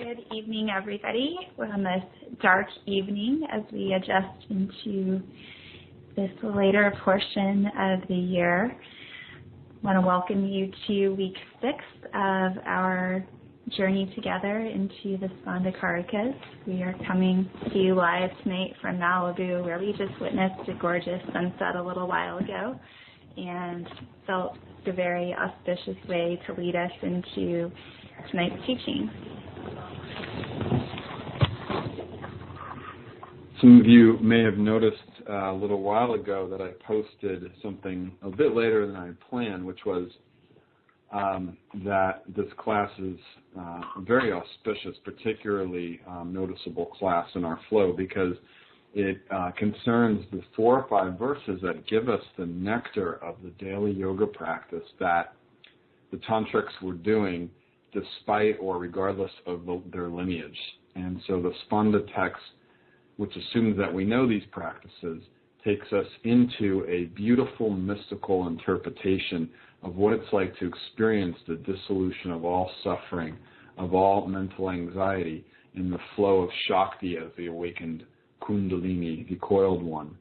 Good evening, everybody. We're on this dark evening as we adjust into this later portion of the year. I want to welcome you to week 6 of our journey together into the Spanda Karikas. We are coming to you live tonight from Malibu, where we just witnessed a gorgeous sunset a little while ago and felt a very auspicious way to lead us into tonight's teaching. Some of you may have noticed a little while ago that I posted something a bit later than I had planned, which was that this class is very auspicious, particularly noticeable class in our flow, because it concerns the 4 or 5 verses that give us the nectar of the daily yoga practice that the tantrics were doing despite or regardless of their lineage. And so the Spanda text, which assumes that we know these practices, takes us into a beautiful mystical interpretation of what it's like to experience the dissolution of all suffering, of all mental anxiety, in the flow of Shakti as the awakened Kundalini, the coiled one.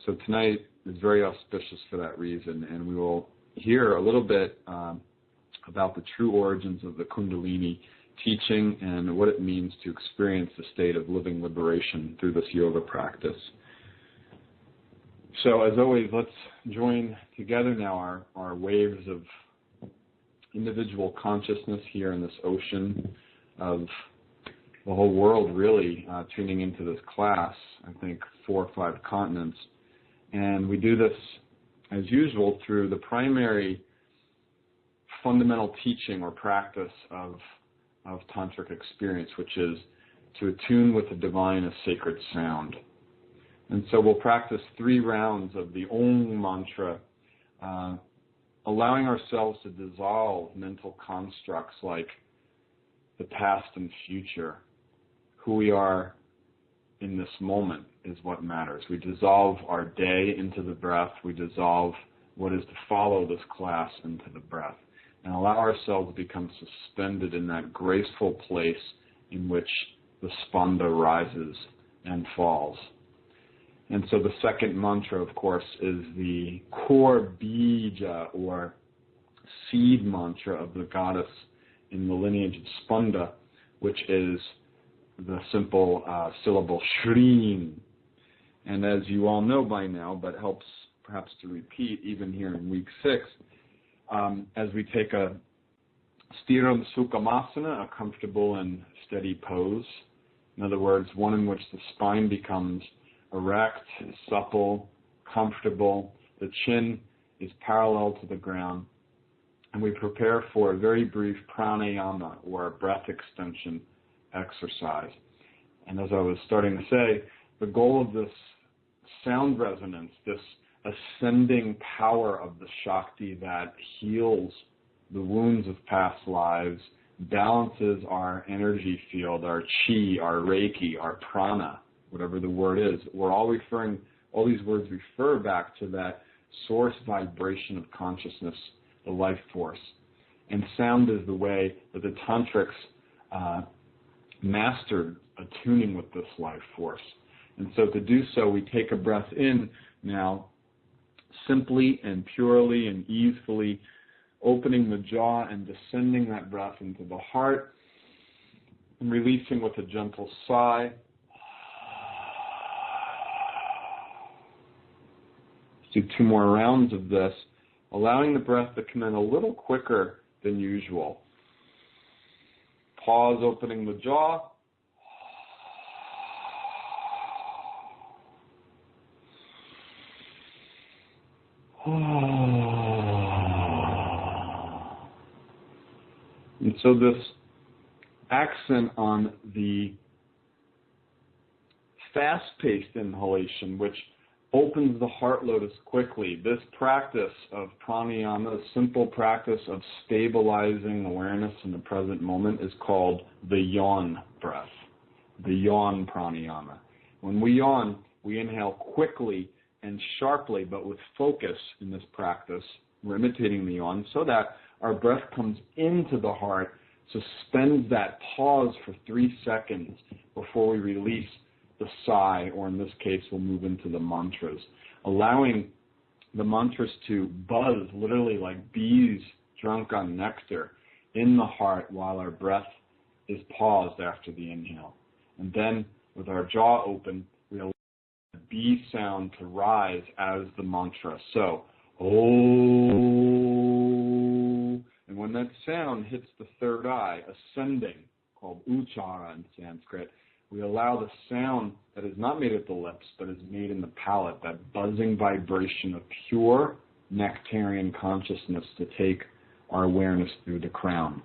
So tonight is very auspicious for that reason, and we will hear a little bit about the true origins of the Kundalini teaching and what it means to experience the state of living liberation through this yoga practice. So as always, let's join together now our waves of individual consciousness here in this ocean of the whole world really tuning into this class, I think 4 or 5 continents. And we do this, as usual, through the primary fundamental teaching or practice of tantric experience, which is to attune with the divine as sacred sound. And so we'll practice 3 rounds of the Om mantra, allowing ourselves to dissolve mental constructs like the past and future. Who we are in this moment is what matters. We dissolve our day into the breath. We dissolve what is to follow this class into the breath, and allow ourselves to become suspended in that graceful place in which the Spanda rises and falls. And so the second mantra, of course, is the core bija, or seed mantra of the goddess in the lineage of Spanda, which is the simple syllable Shrim. And as you all know by now, but helps perhaps to repeat even here in week 6, as we take a Stiram Sukhamasana, a comfortable and steady pose, in other words, one in which the spine becomes erect, supple, comfortable, the chin is parallel to the ground, and we prepare for a very brief pranayama, or a breath extension exercise. And as I was starting to say, the goal of this sound resonance, this ascending power of the Shakti that heals the wounds of past lives, balances our energy field, our chi, our reiki, our prana, whatever the word is. All these words refer back to that source vibration of consciousness, the life force. And sound is the way that the tantrics mastered attuning with this life force. And so to do so, we take a breath in now, simply and purely and easefully, opening the jaw and descending that breath into the heart, and releasing with a gentle sigh. Let's do 2 more rounds of this, allowing the breath to come in a little quicker than usual. Pause, opening the jaw. And so this accent on the fast-paced inhalation, which opens the heart lotus quickly, this practice of pranayama, a simple practice of stabilizing awareness in the present moment, is called the yawn breath, the yawn pranayama. When we yawn, we inhale quickly and sharply, but with focus in this practice. We're imitating the yawn so that our breath comes into the heart suspend that pause for 3 seconds before we release the sigh, or in this case, we'll move into the mantras, allowing the mantras to buzz literally like bees drunk on nectar in the heart while our breath is paused after the inhale. And then with our jaw open, we allow the bee sound to rise as the mantra. So, oh, and when that sound hits the third eye, ascending, called uchara in Sanskrit, we allow the sound that is not made at the lips, but is made in the palate, that buzzing vibration of pure nectarian consciousness, to take our awareness through the crown.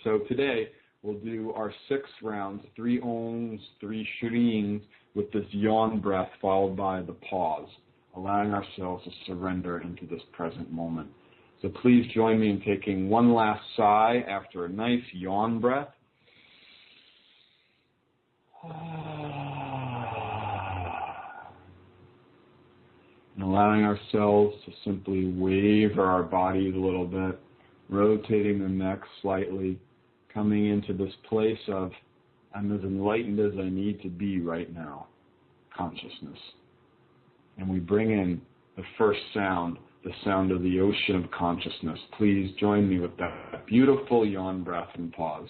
So today, we'll do our 6 rounds, 3 ohms, 3 shrins, with this yawn breath followed by the pause, allowing ourselves to surrender into this present moment. So please join me in taking one last sigh after a nice yawn breath. And allowing ourselves to simply waver our bodies a little bit, rotating the neck slightly, coming into this place of, I'm as enlightened as I need to be right now, consciousness. And we bring in the first sound, the sound of the ocean of consciousness. Please join me with that beautiful yawn breath and pause.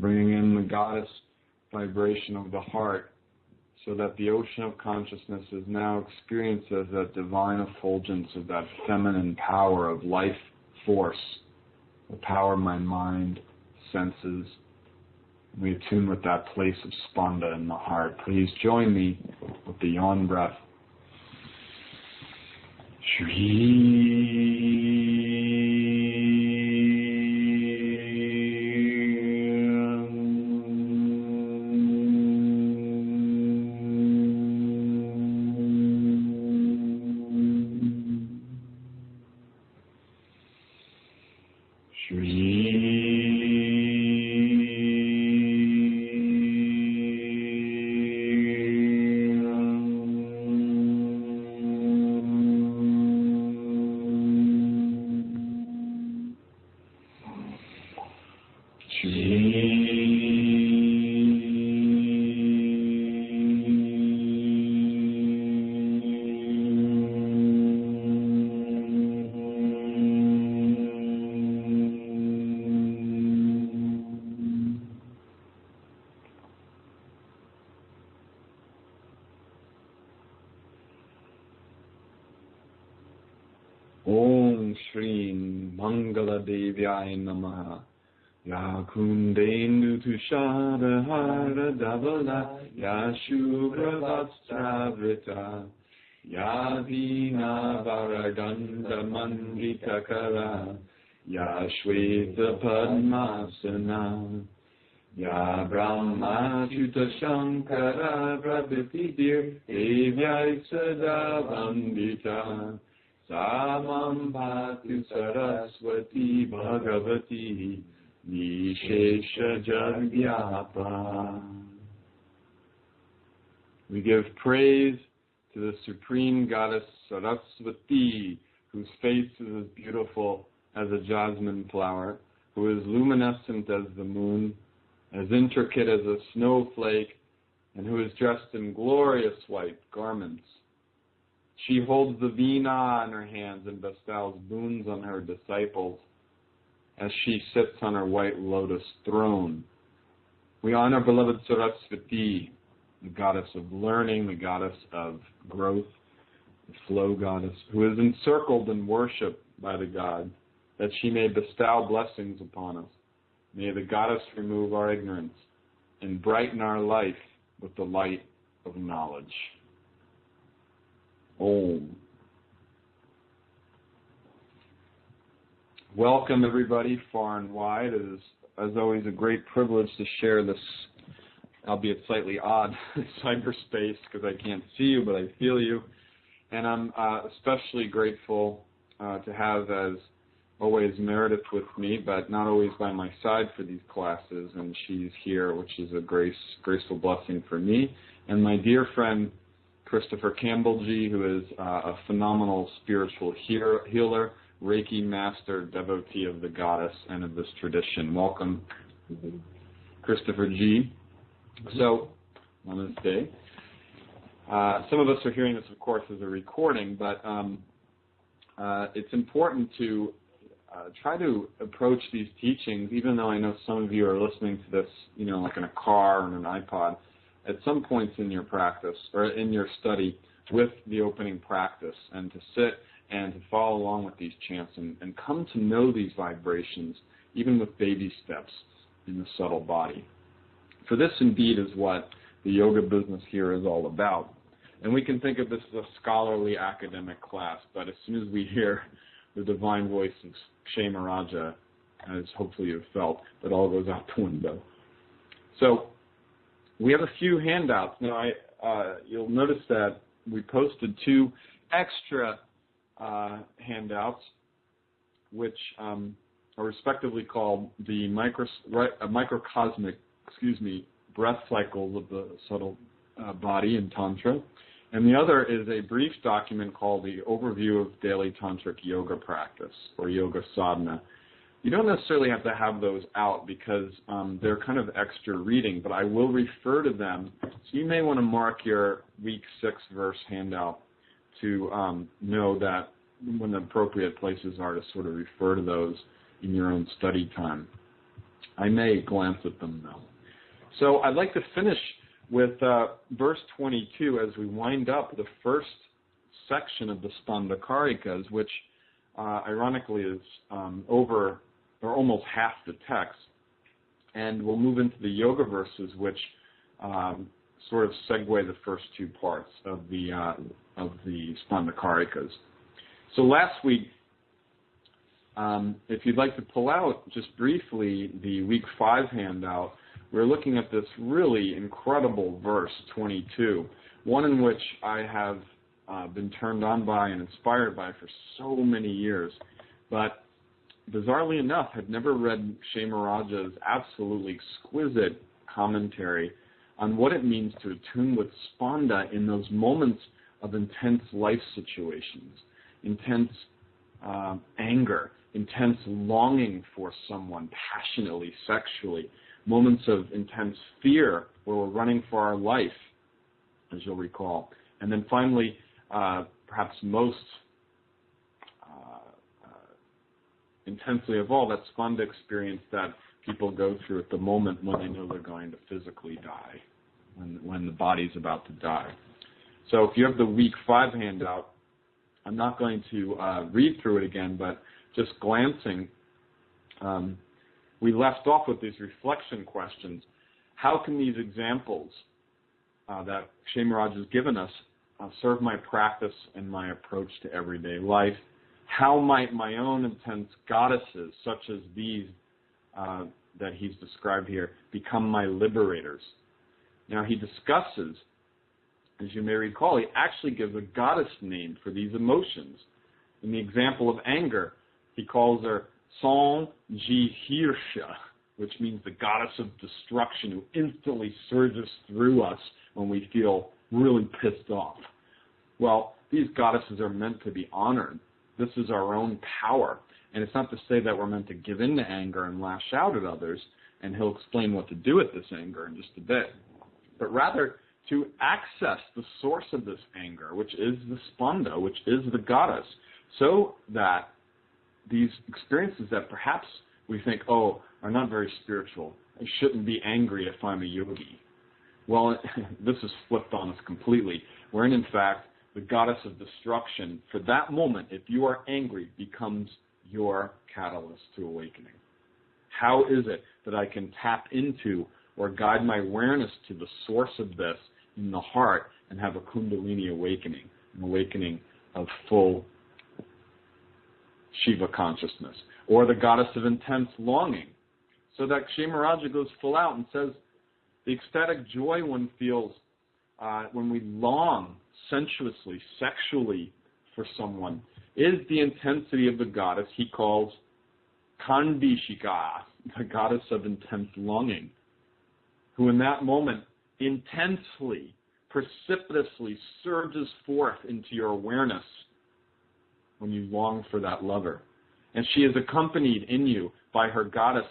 Bringing in the goddess vibration of the heart, so that the ocean of consciousness is now experienced as that divine effulgence of that feminine power of life force, the power of my mind, senses. We attune with that place of spanda in the heart. Please join me with the yawn breath. Om Shri Mangala Devyai Namaha. Ya Kundendu Tushara Hara Davala, Ya Shubra Vatstravrita, Ya Vina Varaganda Mandita Kara, Ya Shweta Padmasana, Ya Brahma Chuta Shankara Prabhitidir, Devyai Sada Vandita, Samam Bhatu Saraswati Bhagavati Nishesha Jagyapa. We give praise to the Supreme Goddess Saraswati, whose face is as beautiful as a jasmine flower, who is luminescent as the moon, as intricate as a snowflake, and who is dressed in glorious white garments. She holds the veena in her hands and bestows boons on her disciples as she sits on her white lotus throne. We honor beloved Saraswati, the goddess of learning, the goddess of growth, the flow goddess, who is encircled and worshipped by the God, that she may bestow blessings upon us. May the goddess remove our ignorance and brighten our life with the light of knowledge. Om. Welcome, everybody, far and wide. It is, as always, a great privilege to share this, albeit slightly odd, cyberspace, because I can't see you, but I feel you. And I'm especially grateful to have, as always, Meredith with me, but not always by my side for these classes, and she's here, which is a graceful blessing for me. And my dear friend, Christopher Campbell-G, who is a phenomenal spiritual healer, Reiki master, devotee of the goddess and of this tradition. Welcome, Christopher G. So, on this day, some of us are hearing this, of course, as a recording, but it's important to try to approach these teachings, even though I know some of you are listening to this, like in a car or on an iPod, at some points in your practice or in your study with the opening practice, and to sit and to follow along with these chants and come to know these vibrations, even with baby steps in the subtle body. For this indeed is what the yoga business here is all about. And we can think of this as a scholarly academic class, but as soon as we hear the divine voice of Kshemarajah, as hopefully you've felt, that all goes out the window. So we have a few handouts. Now, you'll notice that we posted 2 extra handouts, which are respectively called the microcosmic, breath cycles of the subtle body in Tantra. And the other is a brief document called the Overview of Daily Tantric Yoga Practice, or Yoga Sadhana. You don't necessarily have to have those out because they're kind of extra reading, but I will refer to them. So you may want to mark your week 6 verse handout to know that when the appropriate places are to sort of refer to those in your own study time. I may glance at them though. So I'd like to finish with verse 22 as we wind up the first section of the Spandakarikas, which ironically is over or almost half the text. And we'll move into the yoga verses, which sort of segue the first 2 parts of the Spandakarikas. So last week, if you'd like to pull out just briefly the week 5 handout, we're looking at this really incredible verse 22, one in which I have been turned on by and inspired by for so many years, but bizarrely enough, had never read Kshemarajah's absolutely exquisite commentary on what it means to attune with Spanda in those moments of intense life situations, intense anger, intense longing for someone passionately, sexually, moments of intense fear where we're running for our life, as you'll recall. And then finally, perhaps most intensely of all, that Spanda experience that people go through at the moment when they know they're going to physically die, when the body's about to die. So if you have the week 5 handout, I'm not going to read through it again, but just glancing, we left off with these reflection questions. How can these examples that Kshemaraj has given us serve my practice and my approach to everyday life? How might my own intense goddesses, such as these that he's described here, become my liberators? Now he discusses, as you may recall, he actually gives a goddess name for these emotions. In the example of anger, he calls her Sanjihirsha, which means the goddess of destruction who instantly surges through us when we feel really pissed off. Well, these goddesses are meant to be honored. This is our own power. And it's not to say that we're meant to give in to anger and lash out at others, and he'll explain what to do with this anger in just a bit, but rather to access the source of this anger, which is the Spanda, which is the goddess, so that these experiences that perhaps we think, oh, I'm not very spiritual. I shouldn't be angry if I'm a yogi. Well, this is flipped on us completely. Wherein, in fact, the goddess of destruction, for that moment, if you are angry, becomes your catalyst to awakening. How is it that I can tap into or guide my awareness to the source of this in the heart and have a Kundalini awakening, an awakening of full Shiva consciousness? Or the goddess of intense longing. So that Kshemarajya goes full out and says, the ecstatic joy one feels when we long sensuously, sexually for someone is the intensity of the goddess he calls Kandishika, the goddess of intense longing, who in that moment intensely, precipitously surges forth into your awareness when you long for that lover. And she is accompanied in you by her goddess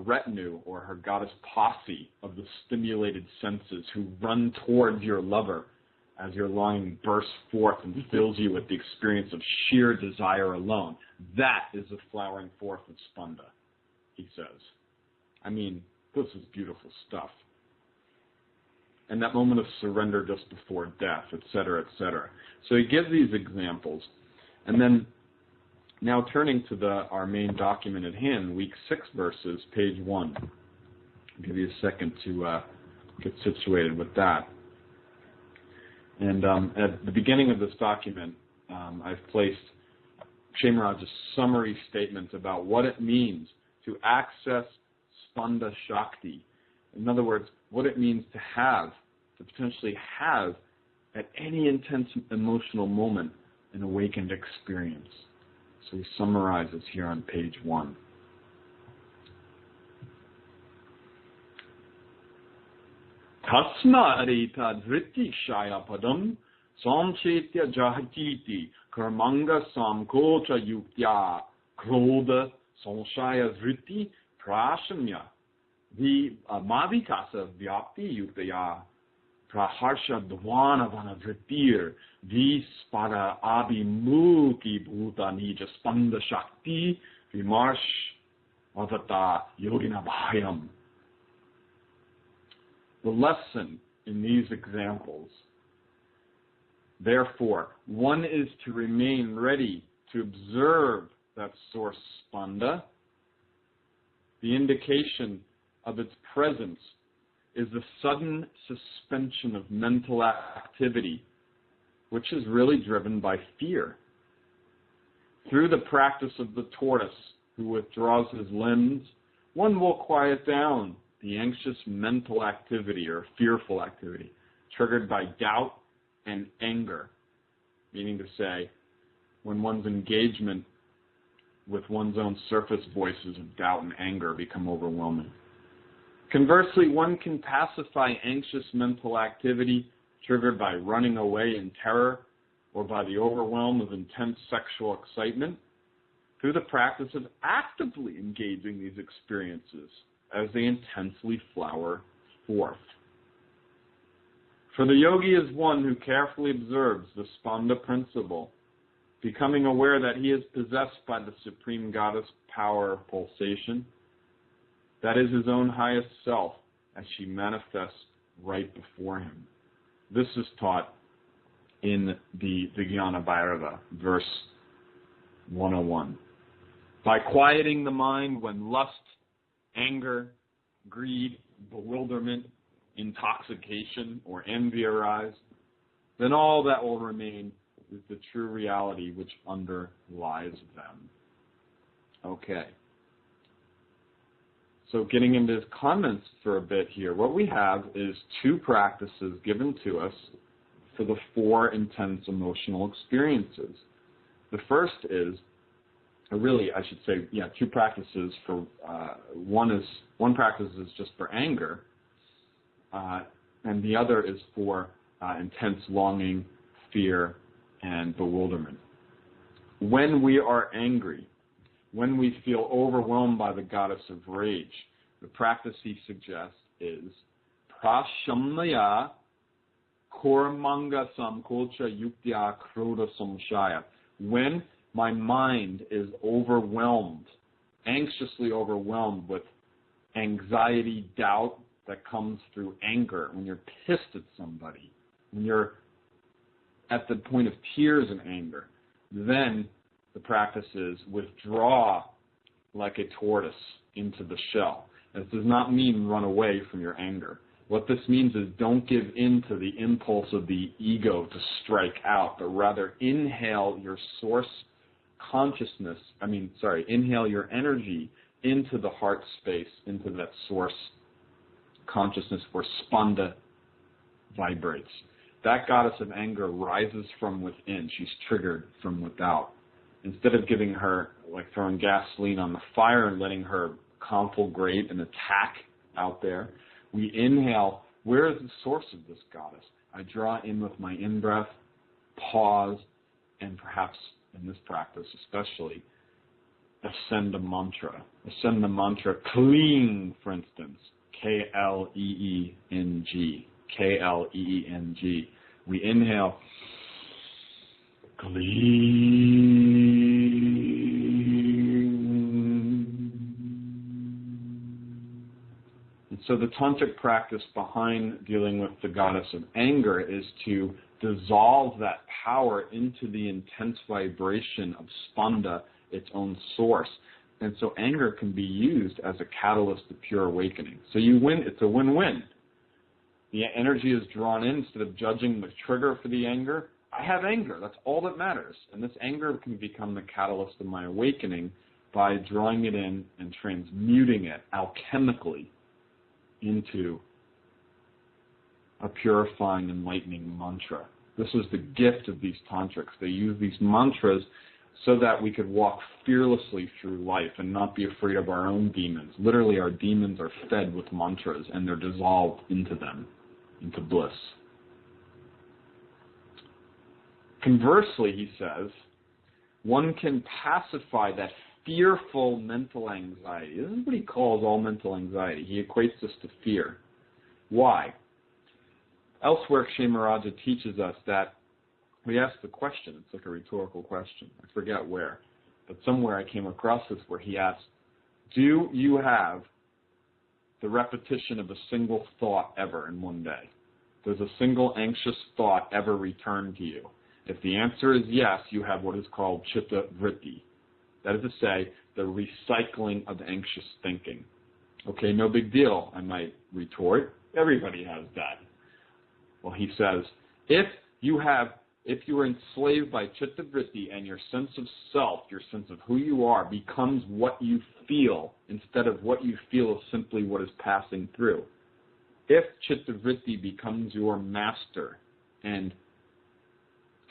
retinue, or her goddess posse of the stimulated senses who run towards your lover as your longing bursts forth and fills you with the experience of sheer desire alone. That is the flowering forth of Spanda, he says. I mean, this is beautiful stuff. And that moment of surrender just before death, etc., etc. So he gives these examples. And then, now turning to our main document at hand, week 6 verses, page 1. I'll give you a second to get situated with that. And at the beginning of this document, I've placed Kshemaraj's summary statements about what it means to access Spanda Shakti. In other words, what it means to potentially have, at any intense emotional moment, an awakened experience. So he summarizes here on page 1. Tasmarita dhritikshaya padam samchetya jahajiti karmanga samkocha yuktya krodha samshaya dhriti prashamya the mavikasa vyapti yuktaya praharsha dvana vanadritir vispada abhimuki bhuta nija spanda shakti vimarsh avata yogina bhayam. The lesson in these examples, therefore, one is to remain ready to observe that source Spanda. The indication of its presence is the sudden suspension of mental activity, which is really driven by fear. Through the practice of the tortoise who withdraws his limbs, one will quiet down the anxious mental activity or fearful activity triggered by doubt and anger, meaning to say, when one's engagement with one's own surface voices of doubt and anger become overwhelming. Conversely, one can pacify anxious mental activity triggered by running away in terror or by the overwhelm of intense sexual excitement through the practice of actively engaging these experiences as they intensely flower forth. For the yogi is one who carefully observes the Spanda principle, becoming aware that he is possessed by the Supreme Goddess power pulsation, that is his own highest self, as she manifests right before him. This is taught in the Vijnana Bhairava, verse 101. By quieting the mind when lust, anger, greed, bewilderment, intoxication, or envy arise, then all that will remain is the true reality which underlies them. Okay. So getting into his comments for a bit here, what we have is 2 practices given to us for the 4 intense emotional experiences. The first is, or really I should say, 2 practices for, one practice is just for anger, and the other is for intense longing, fear, and bewilderment. When we are angry, when we feel overwhelmed by the goddess of rage, the practice he suggests is prashamaya kormanga samkocha yuktya krodha samshaya. When my mind is overwhelmed anxiously overwhelmed with anxiety, doubt that comes through anger, when you're pissed at somebody, when you're at the point of tears in anger, then the practice is withdraw like a tortoise into the shell. This does not mean run away from your anger. What this means is don't give in to the impulse of the ego to strike out, but rather inhale your source consciousness, inhale your energy into the heart space, into that source consciousness where Spanda vibrates. That goddess of anger rises from within. She's triggered from without. Instead of giving her, like throwing gasoline on the fire and letting her conflagrate and attack out there, we inhale. Where is the source of this goddess? I draw in with my in-breath, pause, and perhaps in this practice especially, ascend a mantra. Ascend the mantra, Kling, for instance, K-L-E-E-N-G. K-L-E-E-N-G. We inhale, Kling. And so the tantric practice behind dealing with the goddess of anger is to dissolve that power into the intense vibration of Spanda, its own source. And so anger can be used as a catalyst to pure awakening. So you win. It's a win-win. The energy is drawn in. Instead of judging the trigger for the anger, I have anger. That's all that matters. And this anger can become the catalyst of my awakening by drawing it in and transmuting it alchemically into a purifying, enlightening mantra. This is the gift of these tantrics. They use these mantras so that we could walk fearlessly through life and not be afraid of our own demons. Literally, our demons are fed with mantras, and they're dissolved into them, into bliss. Conversely, he says, one can pacify that fearful mental anxiety. This is what he calls all mental anxiety. He equates this to fear. Why? Elsewhere, Kshemaraja teaches us that we ask the question. It's like a rhetorical question. I forget where. But somewhere I came across this where he asked, do you have the repetition of a single thought ever in one day? Does a single anxious thought ever return to you? If the answer is yes, you have what is called chitta vritti. That is to say, the recycling of anxious thinking. Okay, no big deal, I might retort. Everybody has that. Well, he says, if you are enslaved by chitta vritti and your sense of self, your sense of who you are, becomes what you feel instead of what you feel is simply what is passing through. If chitta vritti becomes your master and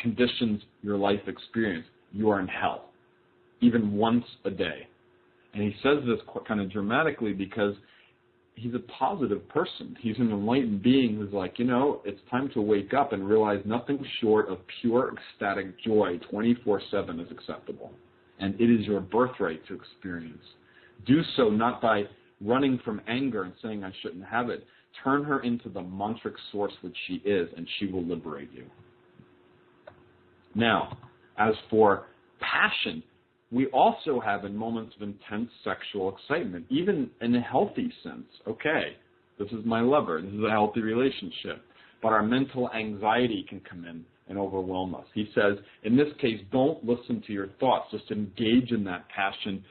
conditions your life experience, you are in hell, even once a day. And he says this kind of dramatically because he's a positive person. He's an enlightened being who's like, it's time to wake up and realize nothing short of pure ecstatic joy 24/7 is acceptable. And it is your birthright to experience. Do so not by running from anger and saying I shouldn't have it. Turn her into the mantric source which she is, and she will liberate you. Now, as for passion, we also have in moments of intense sexual excitement, even in a healthy sense. Okay, this is my lover, this is a healthy relationship. But our mental anxiety can come in and overwhelm us. He says, in this case, don't listen to your thoughts. Just engage in that passion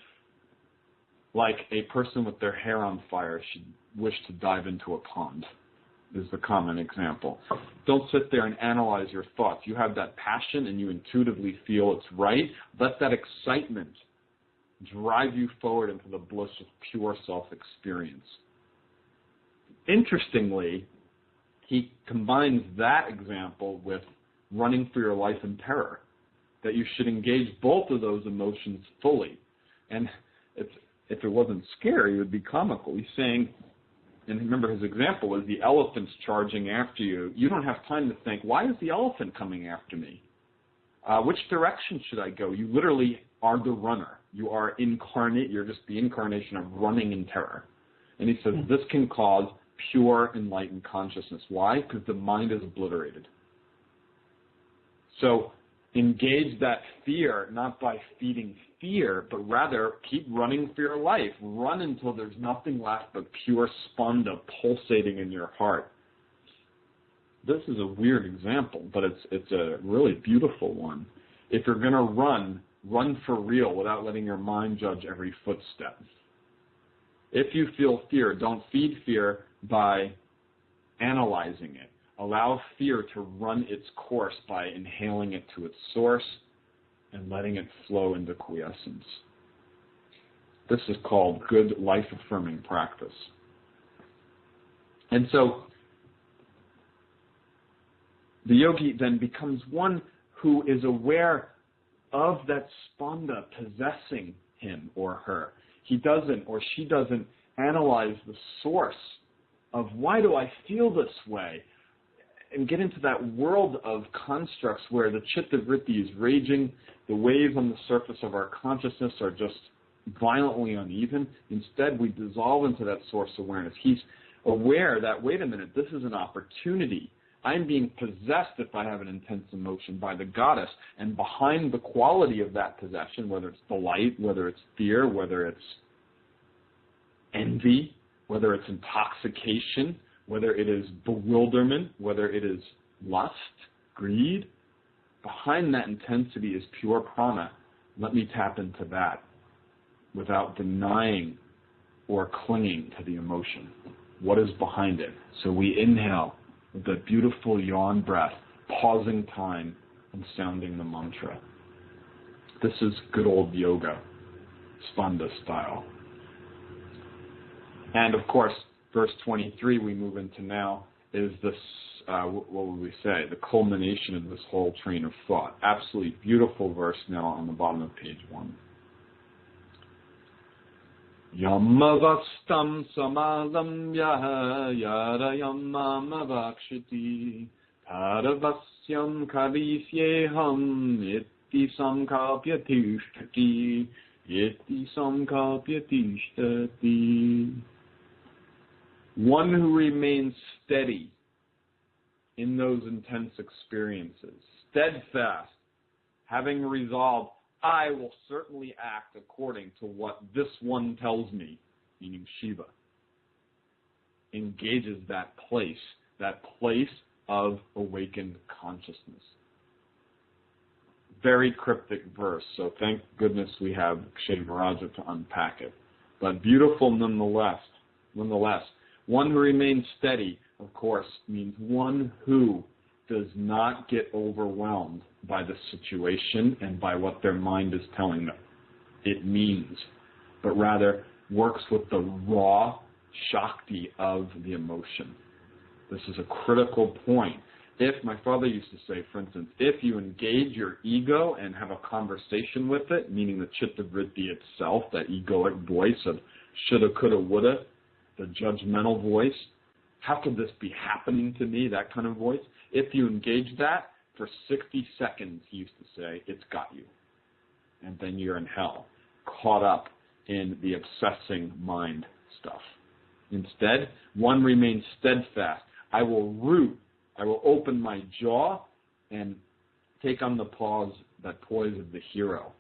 like a person with their hair on fire should wish to dive into a pond, is the common example. Don't sit there and analyze your thoughts. You have that passion and you intuitively feel it's right. Let that excitement drive you forward into the bliss of pure self-experience. Interestingly, he combines that example with running for your life in terror, that you should engage both of those emotions fully. And if it wasn't scary, it would be comical. He's saying, and remember his example was the elephant's charging after you. You don't have time to think, why is the elephant coming after me? Which direction should I go? You literally are the runner. You are incarnate. You're just the incarnation of running in terror. And he says this can cause pure enlightened consciousness. Why? Because the mind is obliterated. So engage that fear not by feeding fear, but rather keep running for your life. Run until there's nothing left but pure spanda pulsating in your heart. This is a weird example, but it's a really beautiful one. If you're going to run for real without letting your mind judge every footstep. If you feel fear, don't feed fear by analyzing it. Allow fear to run its course by inhaling it to its source and letting it flow into quiescence. This is called good life-affirming practice. And so the yogi then becomes one who is aware of that spanda possessing him or her. He doesn't or she doesn't analyze the source of why do I feel this way, and get into that world of constructs where the chitta vritti is raging, the waves on the surface of our consciousness are just violently uneven. Instead, we dissolve into that source awareness. He's aware that, wait a minute, this is an opportunity. I'm being possessed if I have an intense emotion by the goddess, and behind the quality of that possession, whether it's delight, whether it's fear, whether it's envy, whether it's intoxication, whether it is bewilderment, whether it is lust, greed, behind that intensity is pure prana. Let me tap into that without denying or clinging to the emotion. What is behind it? So we inhale with that beautiful yawn breath, pausing time and sounding the mantra. This is good old yoga, Spanda style. And of course, verse 23 we move into now is this, what would we say, the culmination of this whole train of thought. Absolutely beautiful verse now on the bottom of page 1. Yamavastam samalam yaha yara yamamavakshati taravasyam karisyeham iti samkalpyatishtati iti samkalpyatishtati. One who remains steady in those intense experiences, steadfast, having resolved, I will certainly act according to what this one tells me, meaning Shiva, engages that place of awakened consciousness. Very cryptic verse, so thank goodness we have Kshemarajya to unpack it. But beautiful nonetheless. One who remains steady, of course, means one who does not get overwhelmed by the situation and by what their mind is telling them it means, but rather works with the raw Shakti of the emotion. This is a critical point. If, my father used to say, for instance, if you engage your ego and have a conversation with it, meaning the chitta vritti itself, that egoic voice of shoulda, coulda, woulda, the judgmental voice, how could this be happening to me, that kind of voice? If you engage that for 60 seconds, he used to say, it's got you. And then you're in hell, caught up in the obsessing mind stuff. Instead, one remains steadfast. I will root, I will open my jaw and take on the poise of the hero.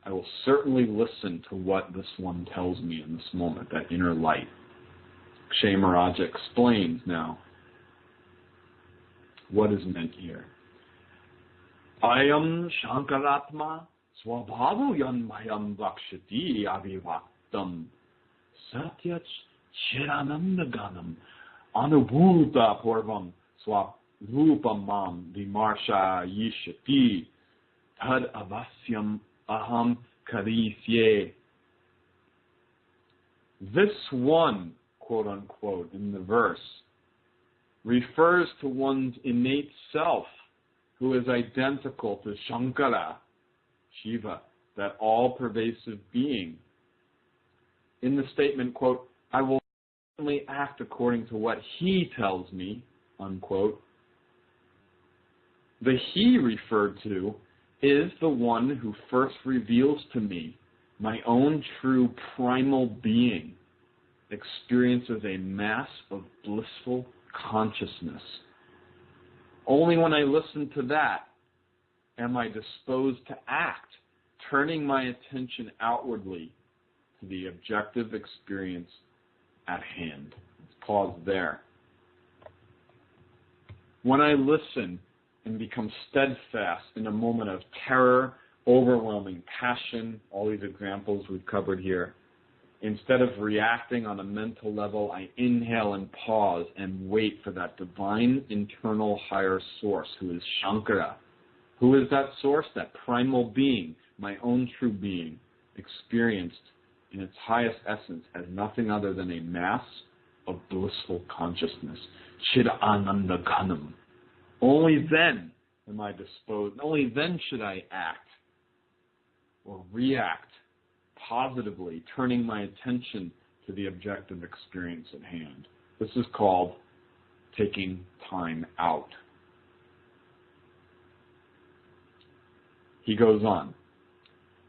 I will certainly listen to what this one tells me in this moment, that inner light. Kshemarajya explains now what is meant here. Ayam Shankaratma Swabhavu Yanmayam Vakshati Avivaktam Satyach Chiranandaganam Anubhuta Purvam Swaprupamam Vimarsha Yishati Tad Avasyam Aham Karisye. This one, quote unquote, in the verse, refers to one's innate self, who is identical to Shankara, Shiva, that all-pervasive being. In the statement, quote, I will certainly act according to what he tells me, unquote. The he referred to is the one who first reveals to me my own true primal being, experiences a mass of blissful consciousness. Only when I listen to that am I disposed to act, turning my attention outwardly to the objective experience at hand? Let's pause there. When I listen and become steadfast in a moment of terror, overwhelming passion, all these examples we've covered here, instead of reacting on a mental level, I inhale and pause and wait for that divine internal higher source who is Shankara. Who is that source? That primal being, my own true being, experienced in its highest essence as nothing other than a mass of blissful consciousness. Chid Ananda Ghanam. Only then am I disposed, only then should I act or react positively, turning my attention to the objective experience at hand. This is called taking time out. He goes on.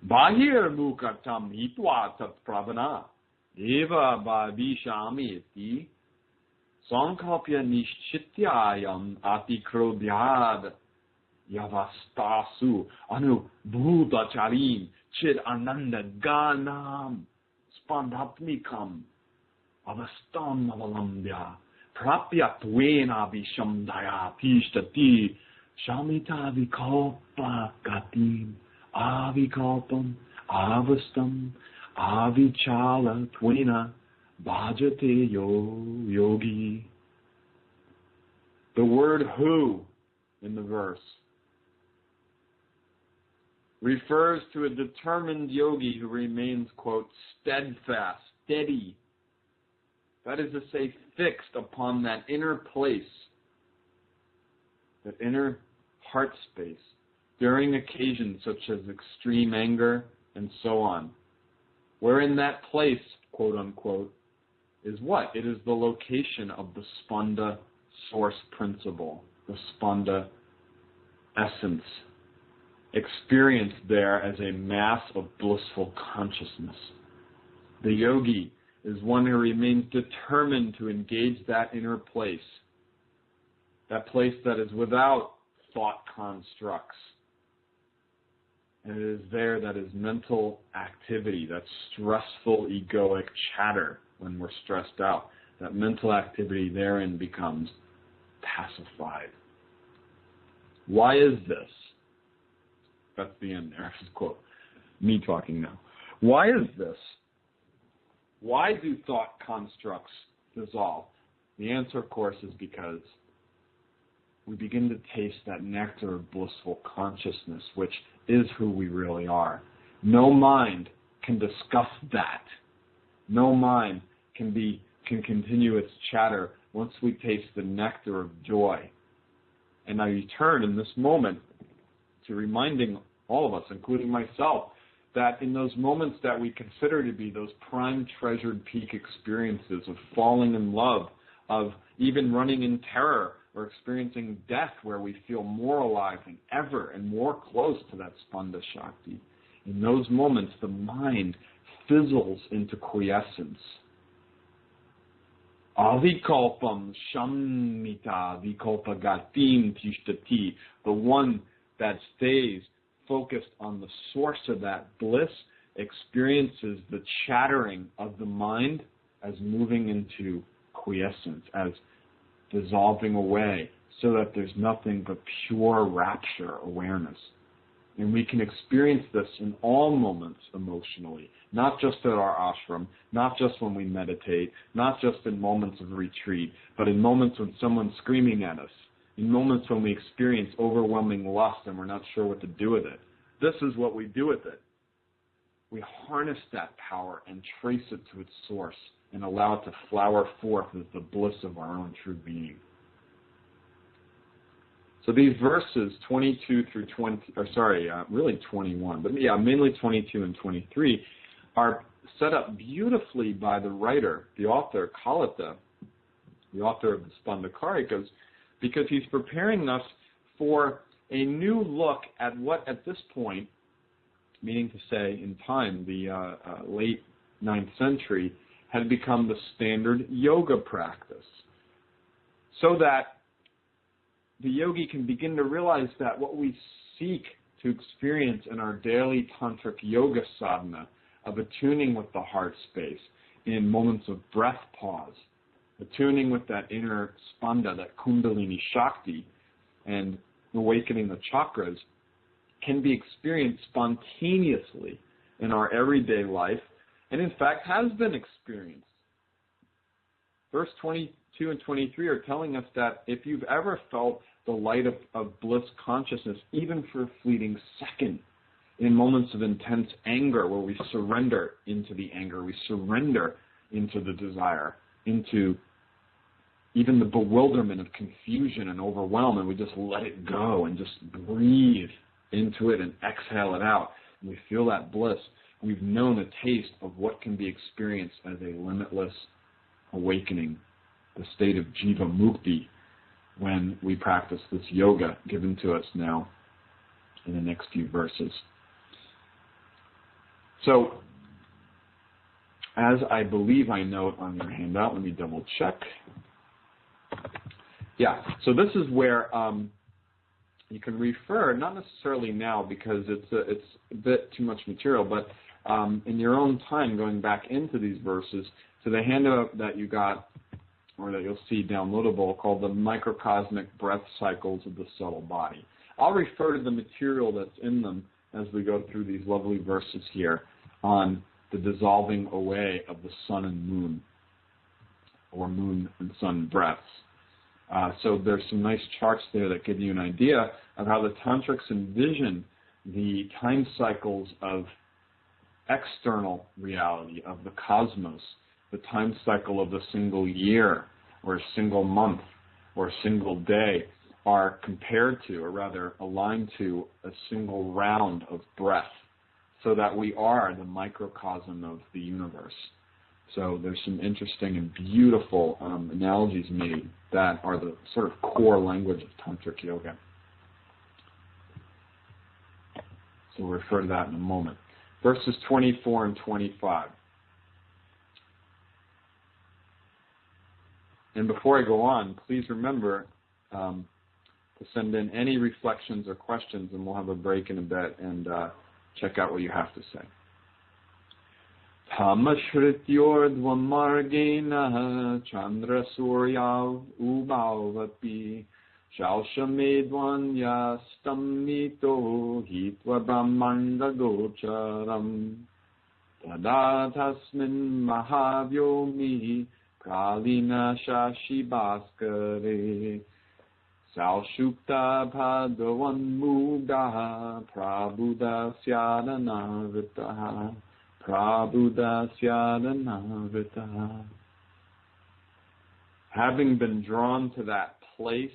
Bahir mukatam hitva tat pravana eva bhavishami iti sankalpya nishchityayam atikrodhyad yavastasu anu bhutacharim chid ananda ganam spandhatmikam avastam avalambya prapyatvena vishamdaya tishtati shamita vikalpa gatim avikalpam avastam avichala tvena bhajate yogi. The word who in the verse refers to a determined yogi who remains, quote, steadfast, steady. That is to say, fixed upon that inner place, that inner heart space, during occasions such as extreme anger and so on. Where in that place, quote unquote, is what? It is the location of the Spanda source principle, the Spanda essence, experienced there as a mass of blissful consciousness. The yogi is one who remains determined to engage that inner place, that place that is without thought constructs. And it is there that is mental activity, that stressful egoic chatter when we're stressed out. That mental activity therein becomes pacified. Why is this? That's the end there. This is quote. Me talking now. Why is this? Why do thought constructs dissolve? The answer, of course, is because we begin to taste that nectar of blissful consciousness, which is who we really are. No mind can discuss that. No mind can continue its chatter once we taste the nectar of joy. And I return in this moment to reminding all of us, including myself, that in those moments that we consider to be those prime treasured peak experiences of falling in love, of even running in terror or experiencing death, where we feel more alive than ever and more close to that Spanda Shakti, in those moments the mind fizzles into quiescence. Avikalpam shammita vikalpagatim tishtati. The one that stays focused on the source of that bliss experiences the chattering of the mind as moving into quiescence, as dissolving away, so that there's nothing but pure rapture awareness. And we can experience this in all moments emotionally, not just at our ashram, not just when we meditate, not just in moments of retreat, but in moments when someone's screaming at us, in moments when we experience overwhelming lust and we're not sure what to do with it. This is what we do with it. We harness that power and trace it to its source and allow it to flower forth as the bliss of our own true being. So these verses 22 through 21, but mainly 22 and 23, are set up beautifully by the writer, the author, Kalita, the author of the Spanda Karikas, because he's preparing us for a new look at what at this point, meaning to say in time, the late 9th century, had become the standard yoga practice. So that the yogi can begin to realize that what we seek to experience in our daily tantric yoga sadhana of attuning with the heart space in moments of breath pause, attuning with that inner spanda, that kundalini shakti, and awakening the chakras can be experienced spontaneously in our everyday life, and in fact has been experienced. Verse 22 and 23 are telling us that if you've ever felt the light of bliss consciousness, even for a fleeting second, in moments of intense anger where we surrender into the anger, we surrender into the desire, into even the bewilderment of confusion and overwhelm, and we just let it go and just breathe into it and exhale it out, and we feel that bliss. We've known a taste of what can be experienced as a limitless awakening, the state of Jiva Mukti, when we practice this yoga given to us now in the next few verses. So, as I believe I note on your handout, let me double check. Yeah, so this is where you can refer, not necessarily now because it's a bit too much material, but in your own time going back into these verses, to the handout that you got, or that you'll see downloadable, called The Microcosmic Breath Cycles of the Subtle Body. I'll refer to the material that's in them as we go through these lovely verses here on the dissolving away of the sun and moon, or moon and sun breaths. So there's some nice charts there that give you an idea of how the tantrics envision the time cycles of external reality, of the cosmos, the time cycle of a single year or a single month or a single day are compared to, or rather aligned to, a single round of breath, so that we are the microcosm of the universe. So there's some interesting and beautiful analogies made that are the sort of core language of Tantric Yoga. So we'll refer to that in a moment. Verses 24 and 25. And before I go on, please remember to send in any reflections or questions, and we'll have a break in a bit and check out what you have to say. Tamashrityorddvamargena chandra suryav ubhavapi shaushamedvanya stammito hitva brahmanda gocharam tada tasmin mahavyomi pralina shashi bhaskare Saushupta bhadavan mugaha prabhudasyadanavritaha prabhudasyadanavritaha. Having been drawn to that place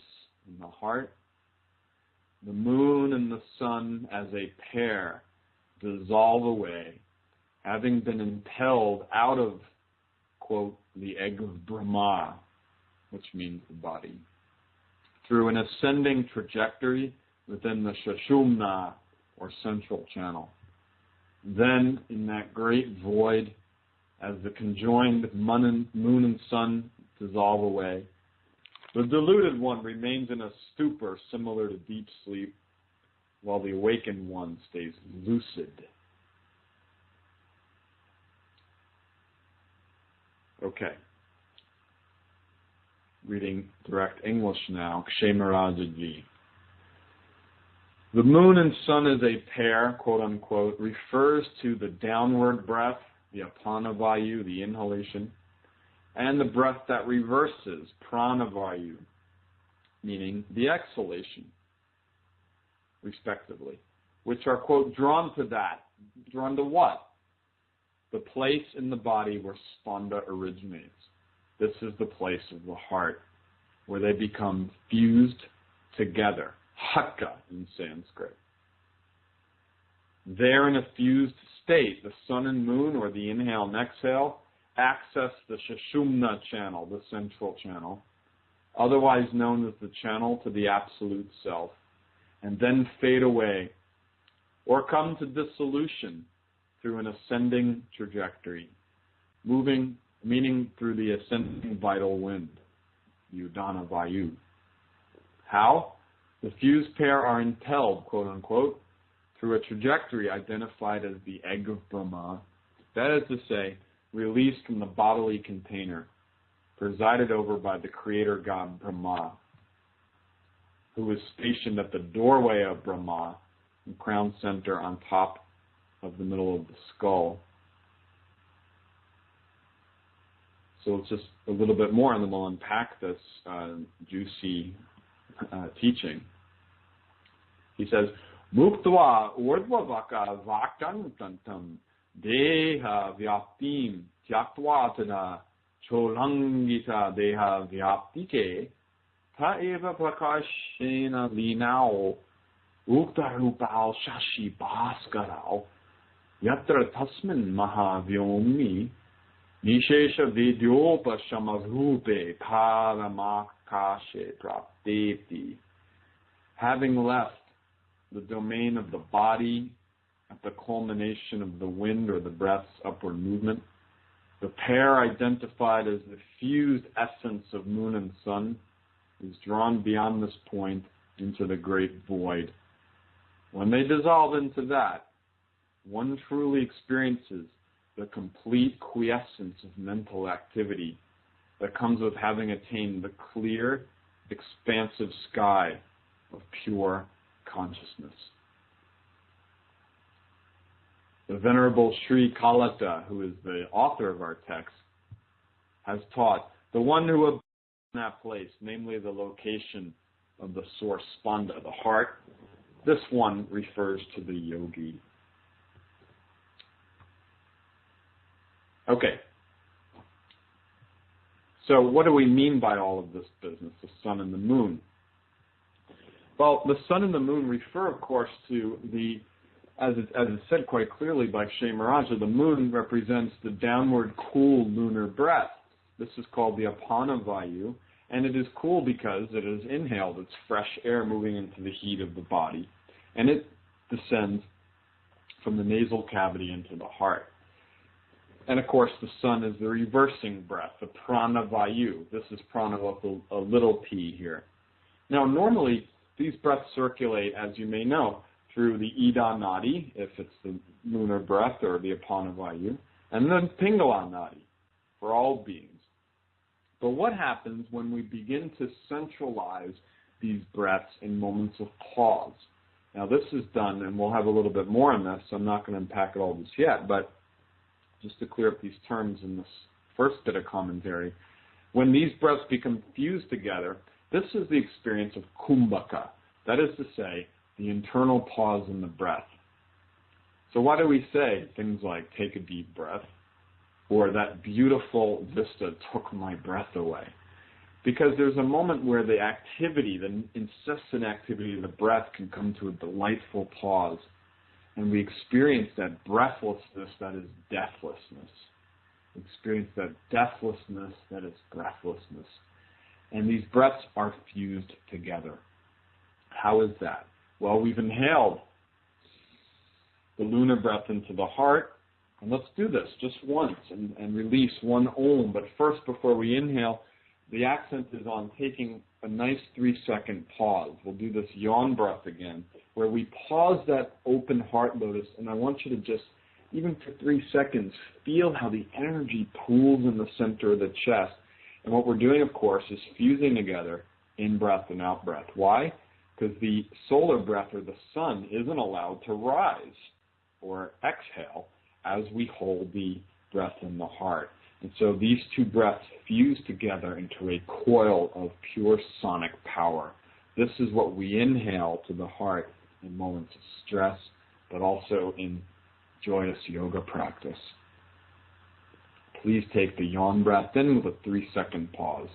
in the heart, the moon and the sun as a pair dissolve away, having been impelled out of, quote, the egg of Brahma, which means the body, through an ascending trajectory within the Sushumna, or central channel. Then, in that great void, as the conjoined moon and sun dissolve away, the deluded one remains in a stupor similar to deep sleep, while the awakened one stays lucid. Okay. Reading direct English now, Kshemarajaji. The moon and sun as a pair, quote unquote, refers to the downward breath, the apanavayu, the inhalation, and the breath that reverses, pranavayu, meaning the exhalation, respectively, which are, quote, drawn to that. Drawn to what? The place in the body where spanda originates. This is the place of the heart, where they become fused together. Hakka in Sanskrit. There in a fused state, the sun and moon, or the inhale and exhale, access the Sushumna channel, the central channel, otherwise known as the channel to the Absolute Self, and then fade away, or come to dissolution through an ascending trajectory, meaning through the ascending vital wind, Udana Vayu. How? The fused pair are impelled, quote unquote, through a trajectory identified as the egg of Brahma, that is to say, released from the bodily container, presided over by the creator god Brahma, who is stationed at the doorway of Brahma, in crown center on top of the middle of the skull. So it's just a little bit more, and then we'll unpack this juicy teaching. He says, Muktva urdhvavaka vaktantantam deha vyaptim tyaktvatana cholangita deha vyaptike ta eva prakashena linao uktarupal shashi bhaskarao yatra tasmin mahavyomi Nishesha vidyopa shamavrupe paramakashe prapteti. Having left the domain of the body at the culmination of the wind or the breath's upward movement, the pair identified as the fused essence of moon and sun is drawn beyond this point into the great void. When they dissolve into that, one truly experiences the complete quiescence of mental activity that comes with having attained the clear, expansive sky of pure consciousness. The Venerable Sri Kalata, who is the author of our text, has taught the one who abides in that place, namely the location of the source spanda, the heart, this one refers to the yogi. Okay, so what do we mean by all of this business, the sun and the moon? Well, the sun and the moon refer, of course, to the, as it's said quite clearly by Shri Maharaja, the moon represents the downward cool lunar breath. This is called the Apana Vayu, and it is cool because it is inhaled. It's fresh air moving into the heat of the body, and it descends from the nasal cavity into the heart. And of course, the sun is the reversing breath, the prana vayu. This is prana with a little p here. Now, normally, these breaths circulate, as you may know, through the Ida Nadi, if it's the lunar breath or the apana vayu, and then Pingala Nadi for all beings. But what happens when we begin to centralize these breaths in moments of pause? Now, this is done, and we'll have a little bit more on this, so I'm not going to unpack it all just yet, but just to clear up these terms in this first bit of commentary, when these breaths become fused together, this is the experience of kumbhaka. That is to say, the internal pause in the breath. So why do we say things like, take a deep breath, or that beautiful vista took my breath away? Because there's a moment where the activity, the incessant activity of the breath can come to a delightful pause. And we experience that breathlessness that is deathlessness. We experience that deathlessness that is breathlessness. And these breaths are fused together. How is that? Well, we've inhaled the lunar breath into the heart. And let's do this just once and release one Om. But first, before we inhale, the accent is on taking a nice 3-second pause. We'll do this yawn breath again, where we pause that open heart lotus, and I want you to just, even for 3 seconds, feel how the energy pools in the center of the chest. And what we're doing, of course, is fusing together in-breath and out-breath. Why? Because the solar breath, or the sun, isn't allowed to rise or exhale as we hold the breath in the heart. And so these two breaths fuse together into a coil of pure sonic power. This is what we inhale to the heart in moments of stress, but also in joyous yoga practice. Please take the yawn breath in with a 3-second pause.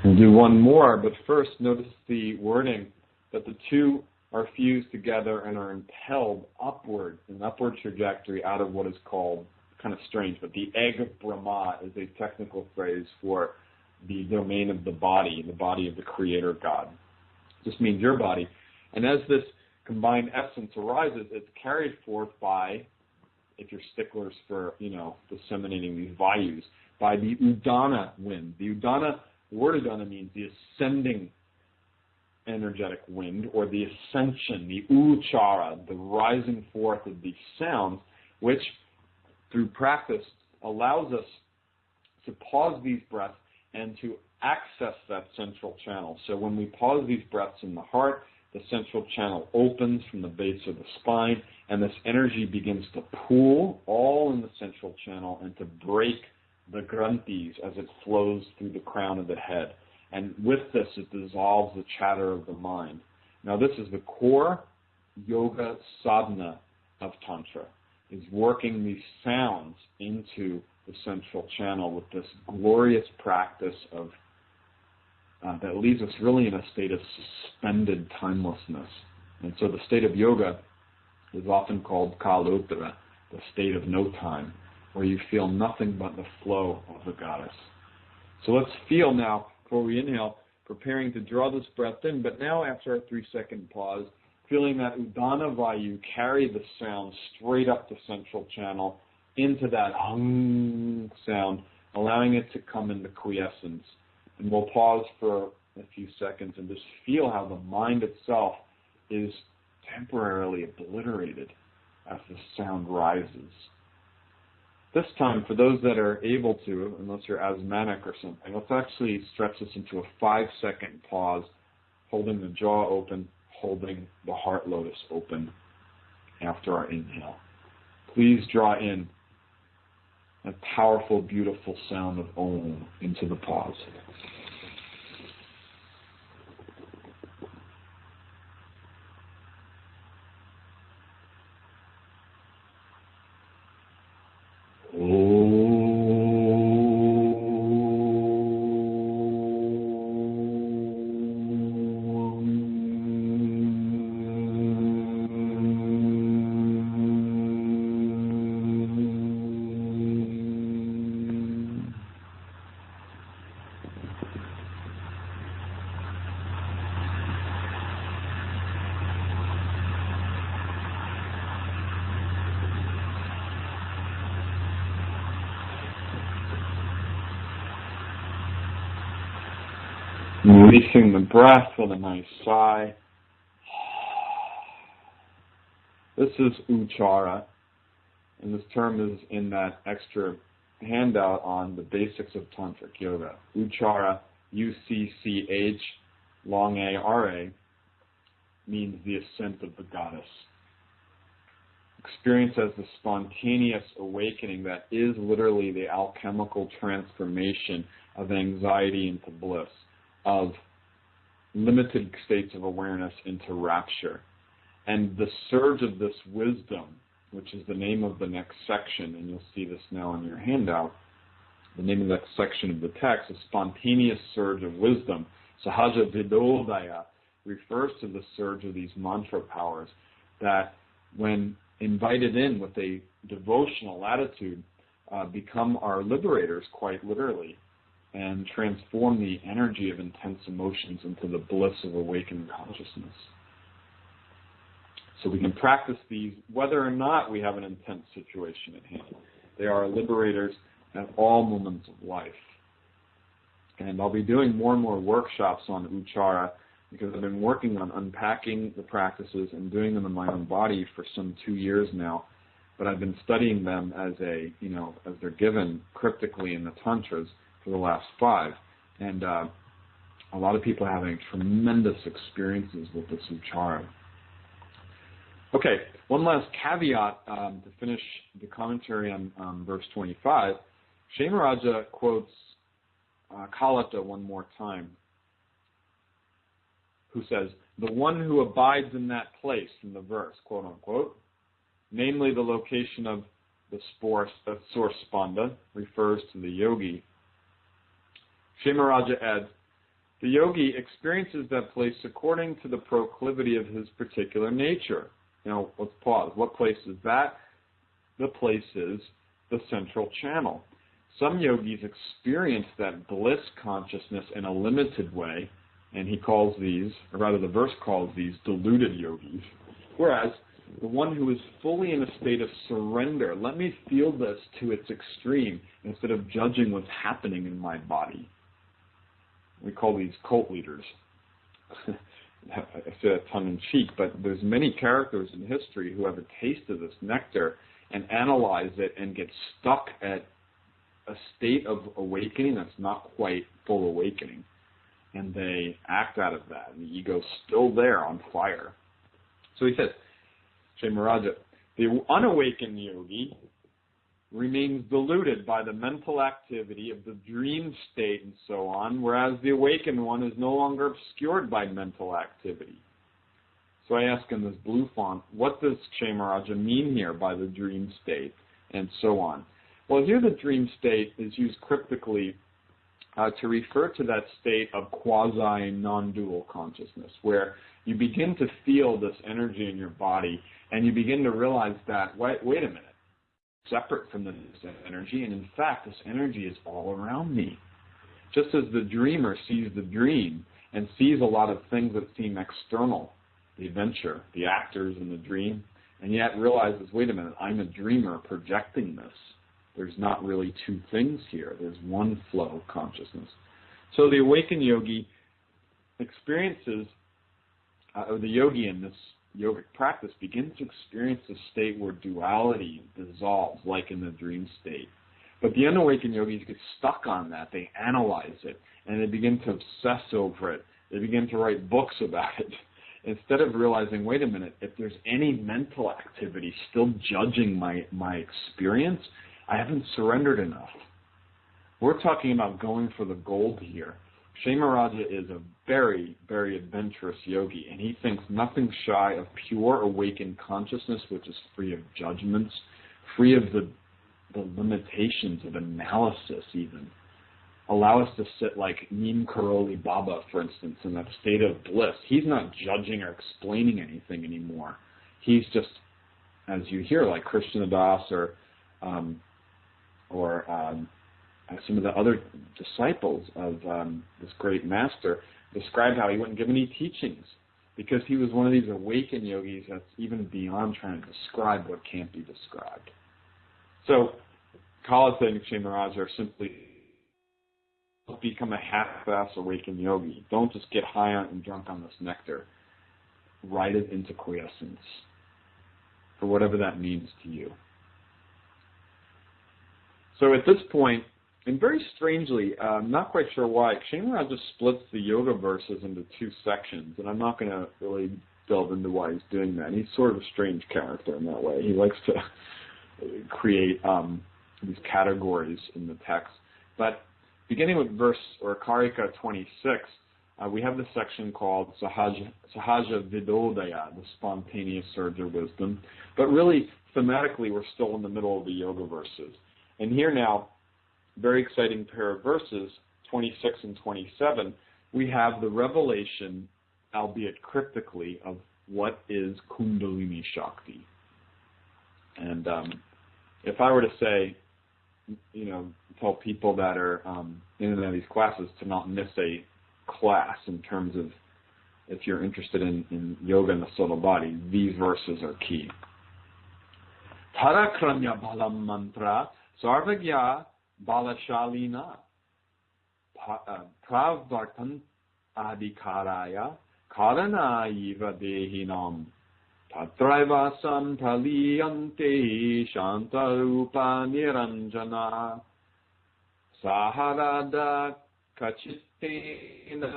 We'll do one more, but first notice the wording that the two are fused together and are impelled upward, an upward trajectory out of what is called, kind of strange, but the egg of Brahma is a technical phrase for the domain of the body of the Creator God. This means your body. And as this combined essence arises, it's carried forth by, if you're sticklers for, disseminating these vayus, by the Udana wind. The word Udana means the ascending energetic wind, or the ascension, the uchara, the rising forth of these sounds, which through practice allows us to pause these breaths and to access that central channel. So when we pause these breaths in the heart, the central channel opens from the base of the spine, and this energy begins to pool all in the central channel and to break the granthis as it flows through the crown of the head. And with this, it dissolves the chatter of the mind. Now, this is the core yoga sadhana of Tantra, is working these sounds into the central channel with this glorious practice of that leaves us really in a state of suspended timelessness. And so the state of yoga is often called Kalottara, the state of no time, where you feel nothing but the flow of the goddess. So let's feel now, before we inhale, preparing to draw this breath in, but now after a 3-second pause, feeling that Udana Vayu carry the sound straight up the central channel into that hung sound, allowing it to come into quiescence. And we'll pause for a few seconds and just feel how the mind itself is temporarily obliterated as the sound rises. This time, for those that are able to, unless you're asthmatic or something, let's actually stretch this into a 5-second pause, holding the jaw open, holding the heart lotus open after our inhale. Please draw in a powerful, beautiful sound of Om into the pause. Releasing the breath with a nice sigh. This is Uchara, and this term is in that extra handout on the basics of Tantric Yoga. Uchara, U-C-C-H, long A-R-A, means the ascent of the goddess. Experience as the spontaneous awakening that is literally the alchemical transformation of anxiety into bliss, of limited states of awareness into rapture. And the surge of this wisdom, which is the name of the next section, and you'll see this now in your handout, the name of that section of the text, a spontaneous surge of wisdom, Sahaja Vidodaya, refers to the surge of these mantra powers that, when invited in with a devotional attitude, become our liberators quite literally, and transform the energy of intense emotions into the bliss of awakened consciousness. So we can practice these whether or not we have an intense situation at hand. They are liberators at all moments of life. And I'll be doing more and more workshops on Uchara because I've been working on unpacking the practices and doing them in my own body for some 2 years now. But I've been studying them as as they're given cryptically in the Tantras for the last 5. And a lot of people are having tremendous experiences with this Uchara. Okay, one last caveat to finish the commentary on verse 25. Kshemaraja quotes Kalata one more time, who says, "The one who abides in that place," in the verse, quote unquote, namely the location of the source spanda, refers to the yogi. Kshemaraja adds, "The yogi experiences that place according to the proclivity of his particular nature." Now, let's pause. What place is that? The place is the central channel. Some yogis experience that bliss consciousness in a limited way, and he calls these, or rather the verse calls these, deluded yogis. Whereas the one who is fully in a state of surrender, let me feel this to its extreme instead of judging what's happening in my body. We call these cult leaders. I say that tongue-in-cheek, but there's many characters in history who have a taste of this nectar and analyze it and get stuck at a state of awakening that's not quite full awakening. And they act out of that, and the ego's still there on fire. So he says, Kshemaraja, the unawakened yogi remains deluded by the mental activity of the dream state and so on, whereas the awakened one is no longer obscured by mental activity. So I ask in this blue font, what does Kshemaraja mean here by the dream state and so on? Well, here the dream state is used cryptically to refer to that state of quasi-non-dual consciousness, where you begin to feel this energy in your body and you begin to realize that, wait a minute, separate from this energy, and in fact, this energy is all around me. Just as the dreamer sees the dream and sees a lot of things that seem external, the adventure, the actors in the dream, and yet realizes, wait a minute, I'm a dreamer projecting this. There's not really two things here. There's one flow of consciousness. So the awakened yogi experiences, or the yogi in this yogic practice begins to experience a state where duality dissolves, like in the dream state. But the unawakened yogis get stuck on that. They analyze it, and they begin to obsess over it. They begin to write books about it, instead of realizing, wait a minute, if there's any mental activity still judging my experience, I haven't surrendered enough. We're talking about going for the gold here. Kshemaraja is a very, very adventurous yogi, and he thinks nothing shy of pure awakened consciousness, which is free of judgments, free of the limitations of analysis even. Allow us to sit like Neem Karoli Baba, for instance, in that state of bliss. He's not judging or explaining anything anymore. He's just, as you hear, like Krishna Das or some of the other disciples of this great master described how he wouldn't give any teachings because he was one of these awakened yogis that's even beyond trying to describe what can't be described. So Kalasa and Kshemaraja are simply become a half-ass awakened yogi. Don't just get high on and drunk on this nectar. Ride it into quiescence, for whatever that means to you. So at this point, and very strangely, I'm not quite sure why, Kshemaraja splits the yoga verses into two sections, and I'm not going to really delve into why he's doing that. He's sort of a strange character in that way. He likes to create these categories in the text. But beginning with verse, or Karika 26, we have this section called Sahaja Vidodaya, the spontaneous surge of wisdom. But really, thematically, we're still in the middle of the yoga verses. And here now, very exciting pair of verses, 26 and 27, we have the revelation, albeit cryptically, of what is Kundalini Shakti. And if I were to say, tell people that are in and out of these classes to not miss a class in terms of if you're interested in yoga and the subtle body, these verses are key. Parakramya balam mantra sarvagya balashalina pravvartan adhikaraya karanaiva dehinam tatraiva sampraliyante shantarupa niranjana saharada kachitena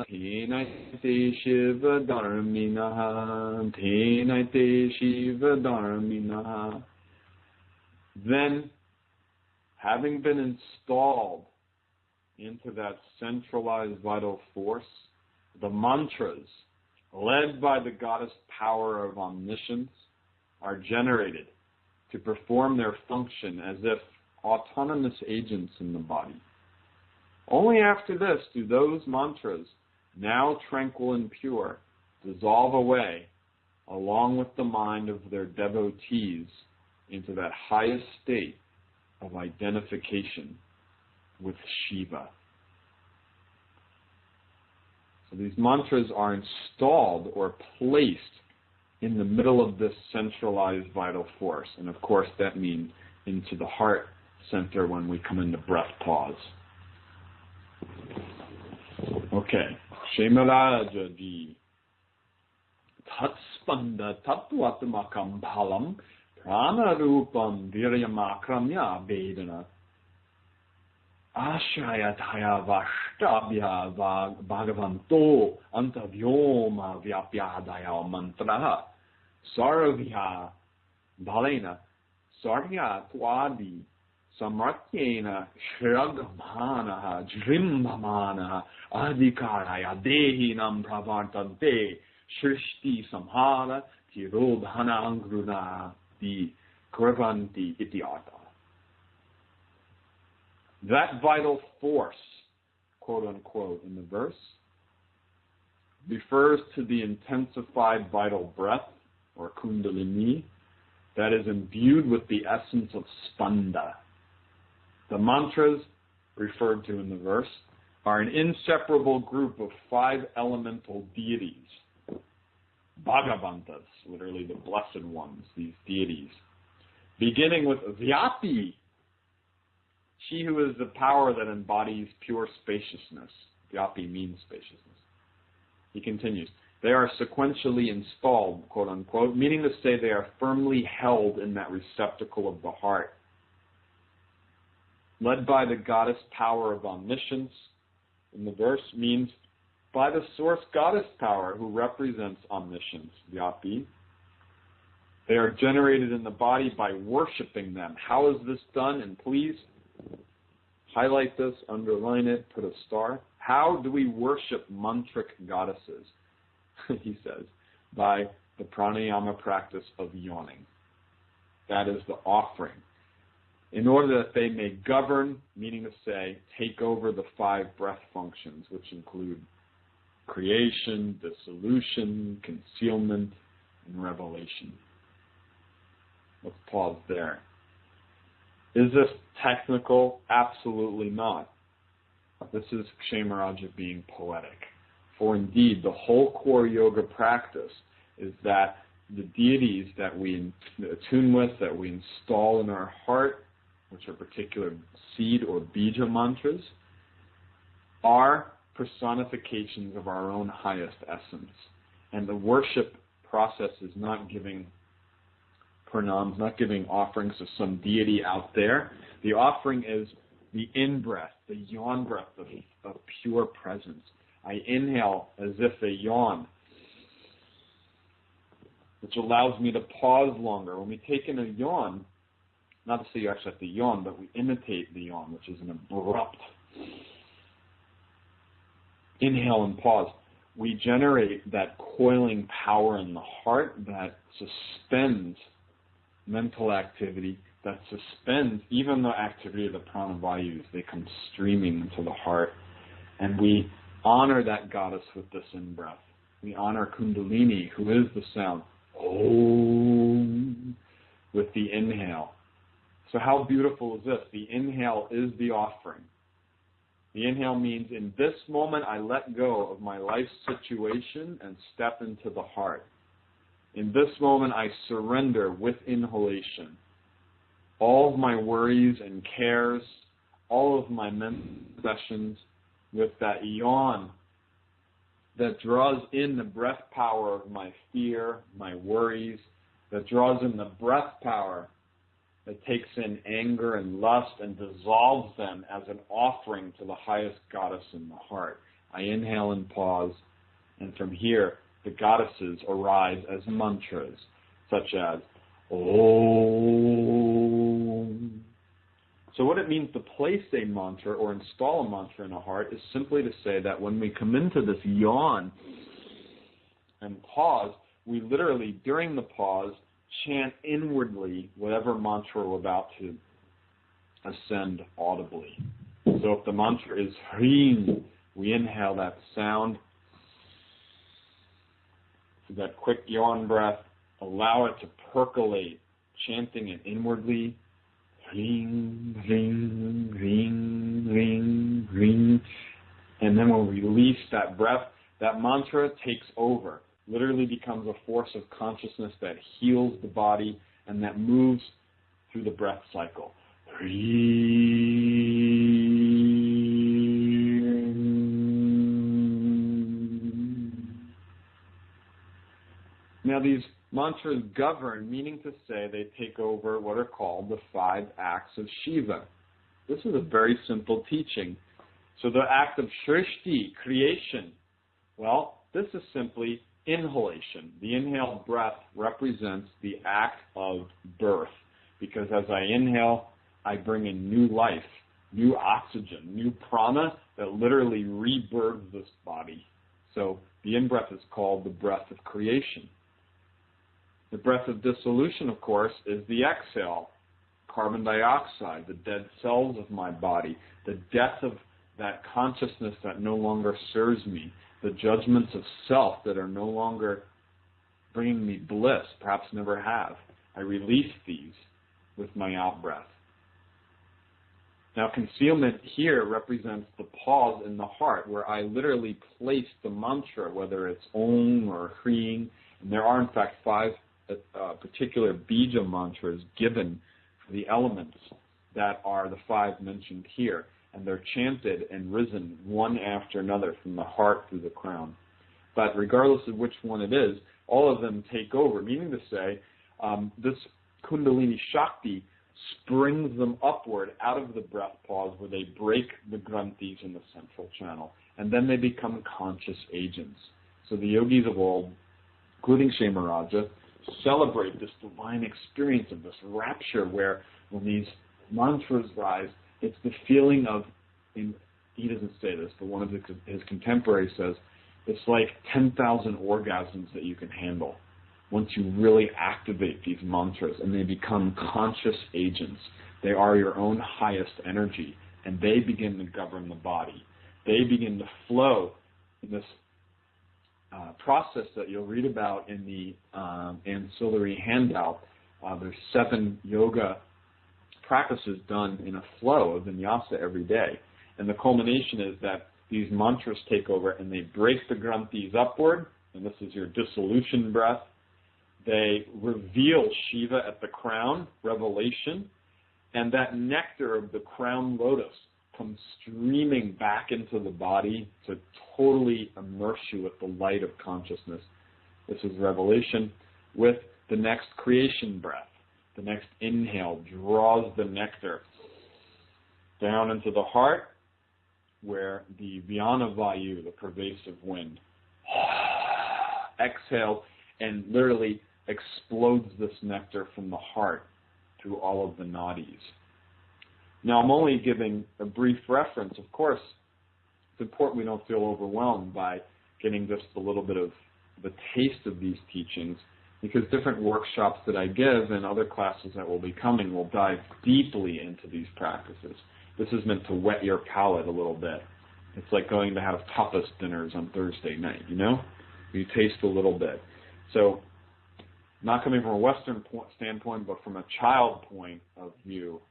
tenaite shiva dharminaha tenaite shiva dharminaha. Then, having been installed into that centralized vital force, the mantras, led by the goddess power of omniscience, are generated to perform their function as if autonomous agents in the body. Only after this do those mantras, now tranquil and pure, dissolve away, along with the mind of their devotees, into that highest state of identification with Shiva. So these mantras are installed or placed in the middle of this centralized vital force. And of course that means into the heart center when we come into breath pause. Okay. Shemaraja di Tatspanda Tattvatmakam Bhalam Prana Rupam Viryamakramya Vedana Ashrayataya Vashtabhya Bhagavanto Antavyoma Vyapyadaya Mantraha Sarvya Bhalena Sarya Twadi Samartyena Shragmanaha Jrimbhamanaha Adhikaraya Dehinam Pravartante Shrishti Samhara Tirodhana Angruna Di Kurvanti Ityata. That vital force, quote unquote, in the verse, refers to the intensified vital breath, or kundalini, that is imbued with the essence of spanda. The mantras referred to in the verse are an inseparable group of 5 elemental deities, Bhagavantas, literally the blessed ones, these deities, beginning with Vyapi, she who is the power that embodies pure spaciousness. Vyapi means spaciousness. He continues, they are sequentially installed, quote unquote, meaning to say they are firmly held in that receptacle of the heart. Led by the goddess power of omniscience, in the verse, means by the source goddess power who represents omniscience, Vyapi. They are generated in the body by worshiping them. How is this done? And please highlight this, underline it, put a star. How do we worship mantric goddesses? He says, by the pranayama practice of yawning. That is the offering. In order that they may govern, meaning to say, take over the 5 breath functions, which include creation, dissolution, concealment, and revelation. Let's pause there. Is this technical? Absolutely not. This is Kshemaraja being poetic. For indeed, the whole core yoga practice is that the deities that we attune with, that we install in our heart, which are particular seed or bija mantras, are personifications of our own highest essence. And the worship process is not giving pranams, not giving offerings to some deity out there. The offering is the in-breath, the yawn breath of pure presence. I inhale as if a yawn, which allows me to pause longer. When we take in a yawn, not to say you actually have to yawn, but we imitate the yawn, which is an abrupt inhale and pause. We generate that coiling power in the heart that suspends mental activity, that suspends even the activity of the pranavayus. They come streaming into the heart. And we honor that goddess with this in-breath. We honor Kundalini, who is the sound, Om, with the inhale. So how beautiful is this? The inhale is the offering. The inhale means in this moment I let go of my life situation and step into the heart. In this moment I surrender with inhalation all of my worries and cares, all of my mental obsessions, with that yawn that draws in the breath power of my fear, my worries, that draws in the breath power that takes in anger and lust and dissolves them as an offering to the highest goddess in the heart. I inhale and pause, and from here the goddesses arise as mantras, such as Om. So what it means to place a mantra or install a mantra in a heart is simply to say that when we come into this yawn and pause, we literally, during the pause, chant inwardly whatever mantra we're about to ascend audibly. So if the mantra is Hreem, we inhale that sound, that quick yawn breath, allow it to percolate, chanting it inwardly, ring, ring, ring, ring, ring. And then when we release that breath, that mantra takes over, literally becomes a force of consciousness that heals the body and that moves through the breath cycle. Now these mantras govern, meaning to say they take over what are called the 5 acts of Shiva. This is a very simple teaching. So the act of Shrishti, creation, well, this is simply inhalation. The inhaled breath represents the act of birth, because as I inhale, I bring in new life, new oxygen, new prana that literally rebirths this body. So the in-breath is called the breath of creation. The breath of dissolution, of course, is the exhale. Carbon dioxide, the dead cells of my body, the death of that consciousness that no longer serves me, the judgments of self that are no longer bringing me bliss, perhaps never have. I release these with my out-breath. Now, concealment here represents the pause in the heart, where I literally place the mantra, whether it's Om or Hring, and there are, in fact, 5 particular bija mantras given for the elements that are the 5 mentioned here, and they're chanted and risen one after another from the heart through the crown. But regardless of which one it is, all of them take over, meaning to say this Kundalini Shakti springs them upward out of the breath pause where they break the granthis in the central channel, and then they become conscious agents. So the yogis of old, including Kshemaraja, celebrate this divine experience of this rapture where when these mantras rise, it's the feeling of, he doesn't say this, but one of his contemporaries says, it's like 10,000 orgasms that you can handle once you really activate these mantras and they become conscious agents. They are your own highest energy, and they begin to govern the body. They begin to flow in this process that you'll read about in the ancillary handout. There's 7 yoga practices done in a flow of vinyasa every day. And the culmination is that these mantras take over and they break the granthis upward, and this is your dissolution breath. They reveal Shiva at the crown, revelation, and that nectar of the crown lotus comes streaming back into the body to totally immerse you with the light of consciousness. This is revelation. With the next creation breath, the next inhale draws the nectar down into the heart, where the Vyana Vayu, the pervasive wind, exhales and literally explodes this nectar from the heart through all of the nadis. Now, I'm only giving a brief reference. Of course, it's important we don't feel overwhelmed by getting just a little bit of the taste of these teachings, because different workshops that I give and other classes that will be coming will dive deeply into these practices. This is meant to whet your palate a little bit. It's like going to have tapas dinners on Thursday night, you know? You taste a little bit. So, not coming from a Western standpoint, but from a child point of view,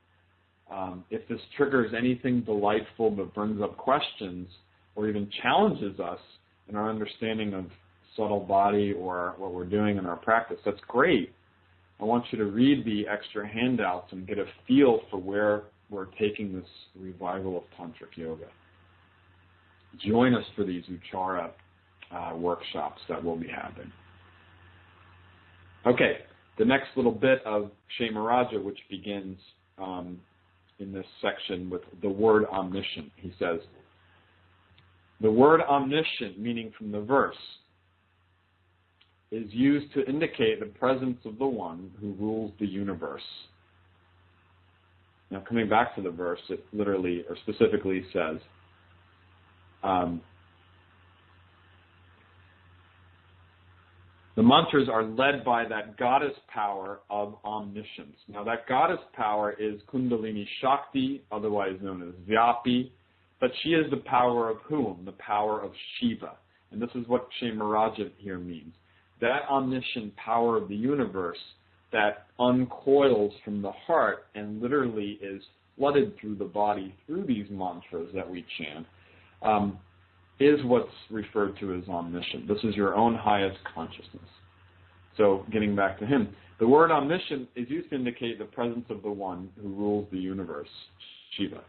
if this triggers anything delightful but brings up questions or even challenges us in our understanding of subtle body or what we're doing in our practice, that's great. I want you to read the extra handouts and get a feel for where we're taking this revival of Tantric Yoga. Join us for these Uchara workshops that will be happening. Okay, the next little bit of Kshemaraja, which begins in this section with the word omniscient. He says, the word omniscient, meaning from the verse, is used to indicate the presence of the one who rules the universe. Now, coming back to the verse, it literally or specifically says, the mantras are led by that goddess power of omniscience. Now, that goddess power is Kundalini Shakti, otherwise known as Vyapi, but she is the power of whom? The power of Shiva. And this is what Kshemaraja here means. That omniscient power of the universe that uncoils from the heart and literally is flooded through the body through these mantras that we chant, is what's referred to as omniscient. This is your own highest consciousness. So getting back to him, the word omniscient is used to indicate the presence of the one who rules the universe, Shiva.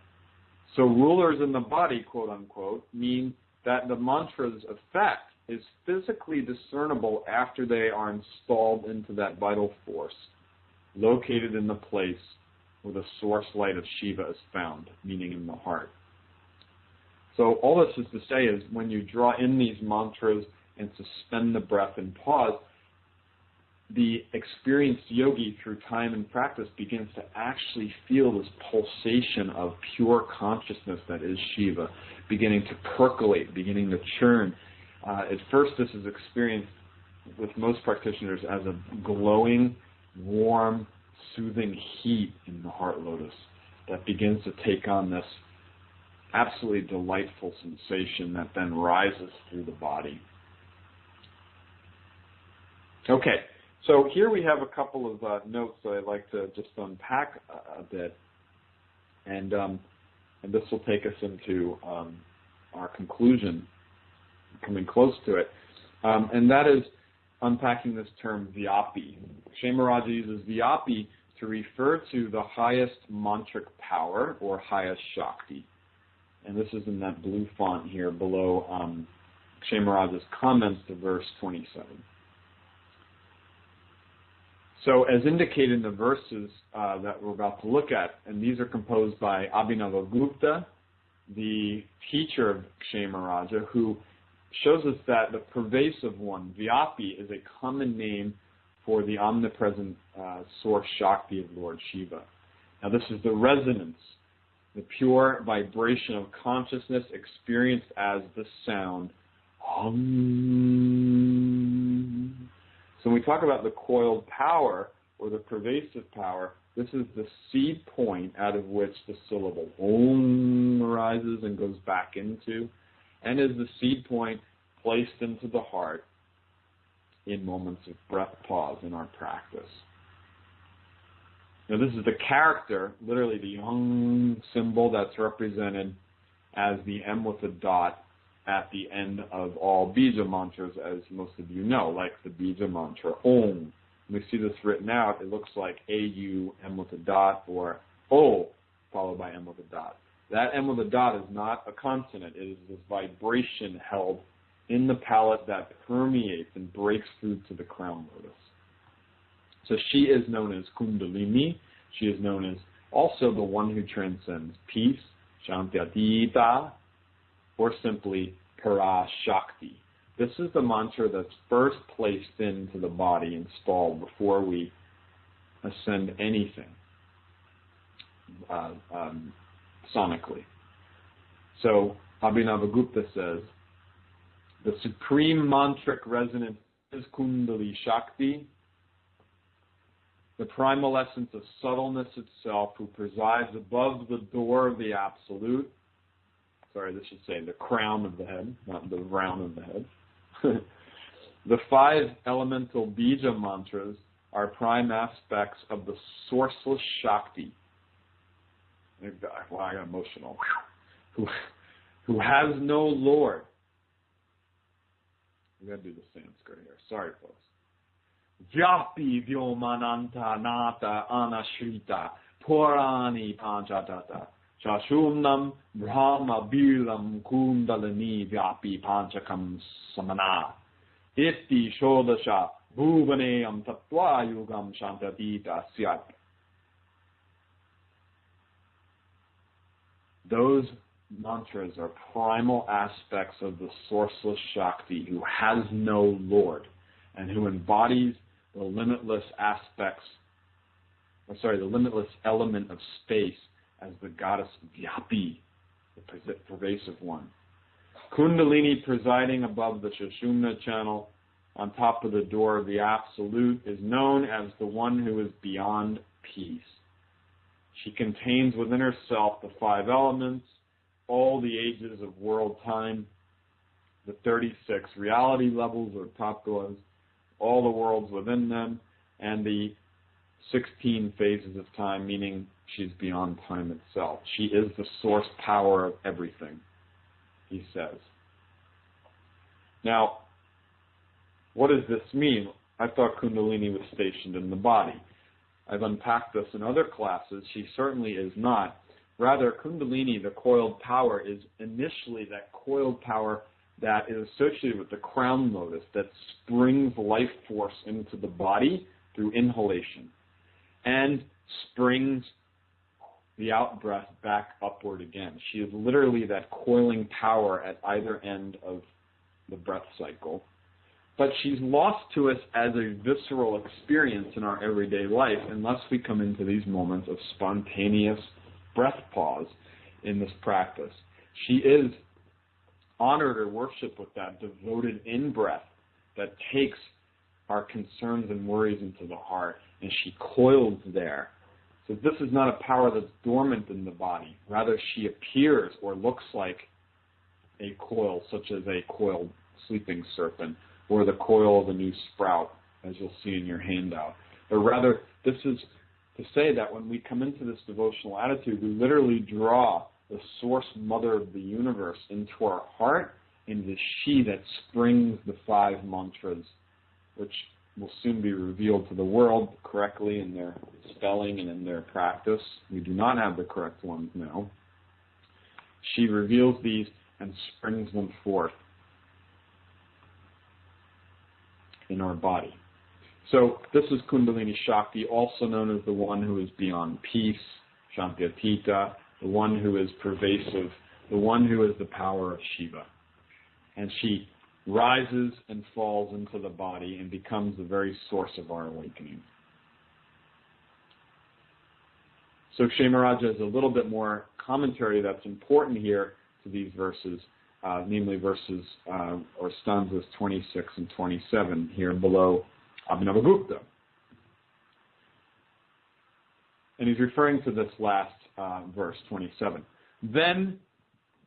So rulers in the body, quote unquote, mean that the mantra's effect is physically discernible after they are installed into that vital force, located in the place where the source light of Shiva is found, meaning in the heart. So all this is to say is when you draw in these mantras and suspend the breath and pause, the experienced yogi through time and practice begins to actually feel this pulsation of pure consciousness that is Shiva, beginning to percolate, beginning to churn. At first this is experienced with most practitioners as a glowing, warm, soothing heat in the heart lotus that begins to take on this absolutely delightful sensation that then rises through the body. Okay, so here we have a couple of notes that I'd like to just unpack a bit, and this will take us into our conclusion, coming close to it, and that is unpacking this term Vyapi. Kshemaraja uses Vyapi to refer to the highest mantric power or highest Shakti. And this is in that blue font here below Kshemaraja's comments to verse 27. So as indicated in the verses that we're about to look at, and these are composed by Abhinavagupta, the teacher of Kshemaraja, who shows us that the pervasive one, Vyapi, is a common name for the omnipresent source Shakti of Lord Shiva. Now this is the resonance, the pure vibration of consciousness experienced as the sound Om. So when we talk about the coiled power or the pervasive power, this is the seed point out of which the syllable Om arises and goes back into, and is the seed point placed into the heart in moments of breath pause in our practice. Now this is the character, literally the Om symbol that's represented as the M with a dot at the end of all Bija mantras, as most of you know, like the Bija mantra, Om. When we see this written out, it looks like A-U, M with a dot, or O, followed by M with a dot. That M with a dot is not a consonant. It is this vibration held in the palate that permeates and breaks through to the crown lotus. So she is known as Kundalini. She is known as also the one who transcends peace, Shantyatita, or simply Parashakti. This is the mantra that's first placed into the body, installed before we ascend anything sonically. So Abhinavagupta says, the supreme mantric resonance is Kundali Shakti, the primal essence of subtleness itself, who presides above the door of the Absolute. Sorry, this should say the crown of the head, not the round of the head. The 5 elemental Bija mantras are prime aspects of the sourceless Shakti. Well, I got emotional. Who has no Lord. We got to do the Sanskrit here. Sorry, folks. Vyapi Vyomananta Nata Anashrita Purani Panchadata Shashumnam Brahma Bilam Kundalini Vyapi Panchakam Samana Iti Shodasha Bhuvaneyam Tattva Yugam Shantadita Syat. Those mantras are primal aspects of the sourceless Shakti who has no Lord and who embodies the limitless the limitless element of space as the goddess Vyapi, the pervasive one. Kundalini presiding above the Sushumna channel on top of the door of the Absolute is known as the one who is beyond peace. She contains within herself the 5 elements, all the ages of world time, the 36 reality levels or tattvas, all the worlds within them, and the 16 phases of time, meaning she's beyond time itself. She is the source power of everything, he says. Now, what does this mean? I thought Kundalini was stationed in the body. I've unpacked this in other classes. She certainly is not. Rather, Kundalini, the coiled power, is initially that coiled power that is associated with the crown lotus that springs life force into the body through inhalation and springs the out-breath back upward again. She is literally that coiling power at either end of the breath cycle. But she's lost to us as a visceral experience in our everyday life unless we come into these moments of spontaneous breath pause in this practice. She is honored or worshipped with that devoted in-breath that takes our concerns and worries into the heart, and she coils there. So this is not a power that's dormant in the body. Rather, she appears or looks like a coil, such as a coiled sleeping serpent, or the coil of a new sprout, as you'll see in your handout. But rather, this is to say that when we come into this devotional attitude, we literally draw the source mother of the universe into our heart, and it is she that springs the 5 mantras, which will soon be revealed to the world correctly in their spelling and in their practice. We do not have the correct ones now. She reveals these and springs them forth in our body. So this is Kundalini Shakti, also known as the one who is beyond peace, Shantyatita, the one who is pervasive, the one who is the power of Shiva. And she rises and falls into the body and becomes the very source of our awakening. So Kshemaraja has a little bit more commentary that's important here to these verses, namely verses or stanzas 26 and 27 here below Abhinavagupta. And he's referring to this last verse, 27. Then,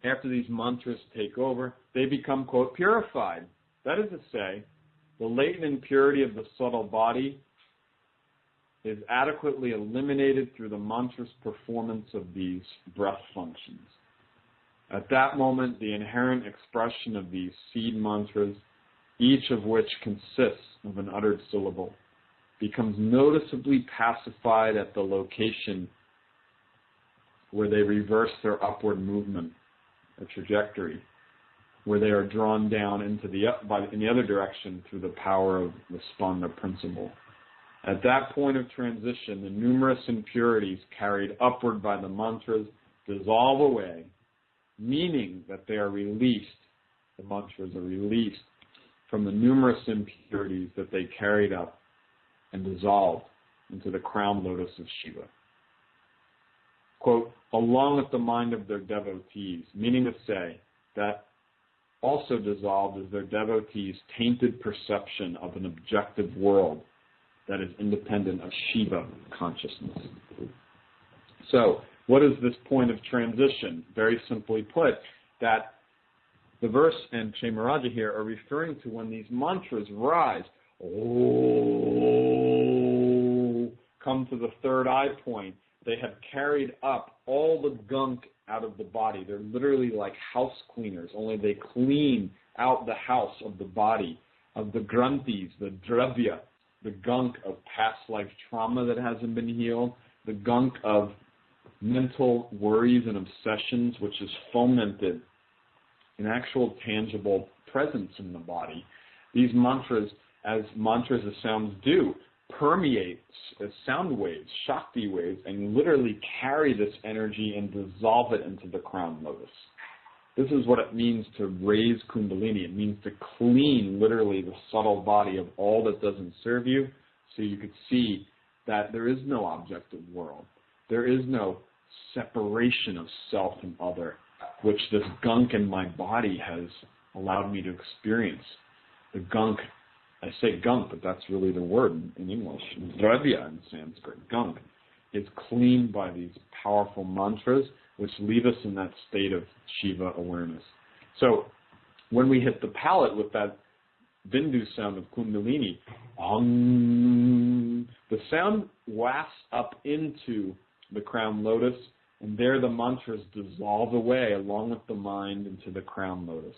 after these mantras take over, they become, quote, purified. That is to say, the latent impurity of the subtle body is adequately eliminated through the mantra's performance of these breath functions. At that moment, the inherent expression of these seed mantras, each of which consists of an uttered syllable, becomes noticeably pacified at the location where they reverse their upward movement, a trajectory, where they are drawn down into in the other direction through the power of the Spanda principle. At that point of transition, the numerous impurities carried upward by the mantras dissolve away, meaning that they are released, the mantras are released from the numerous impurities that they carried up and dissolved into the crown lotus of Shiva. Quote, along with the mind of their devotees, meaning to say that also dissolved is their devotees' tainted perception of an objective world that is independent of Shiva consciousness. So, what is this point of transition? Very simply put, that the verse and Kshemaraja here are referring to when these mantras rise, oh, come to the third eye point. They have carried up all the gunk out of the body. They're literally like house cleaners, only they clean out the house of the body, of the granthis, the dravya, the gunk of past life trauma that hasn't been healed, the gunk of mental worries and obsessions, which is fomented in actual tangible presence in the body. These mantras, as sounds do, permeate as sound waves, Shakti waves, and literally carry this energy and dissolve it into the crown lotus. This is what it means to raise Kundalini. It means to clean, literally, the subtle body of all that doesn't serve you, so you could see that there is no objective world. There is no separation of self and other, which this gunk in my body has allowed me to experience. The gunk, I say gunk, but that's really the word in English. Dravya in Sanskrit, gunk, is cleaned by these powerful mantras, which leave us in that state of Shiva awareness. So when we hit the palate with that Bindu sound of Kundalini. The sound wafts up into the crown lotus, and there the mantras dissolve away along with the mind into the crown lotus,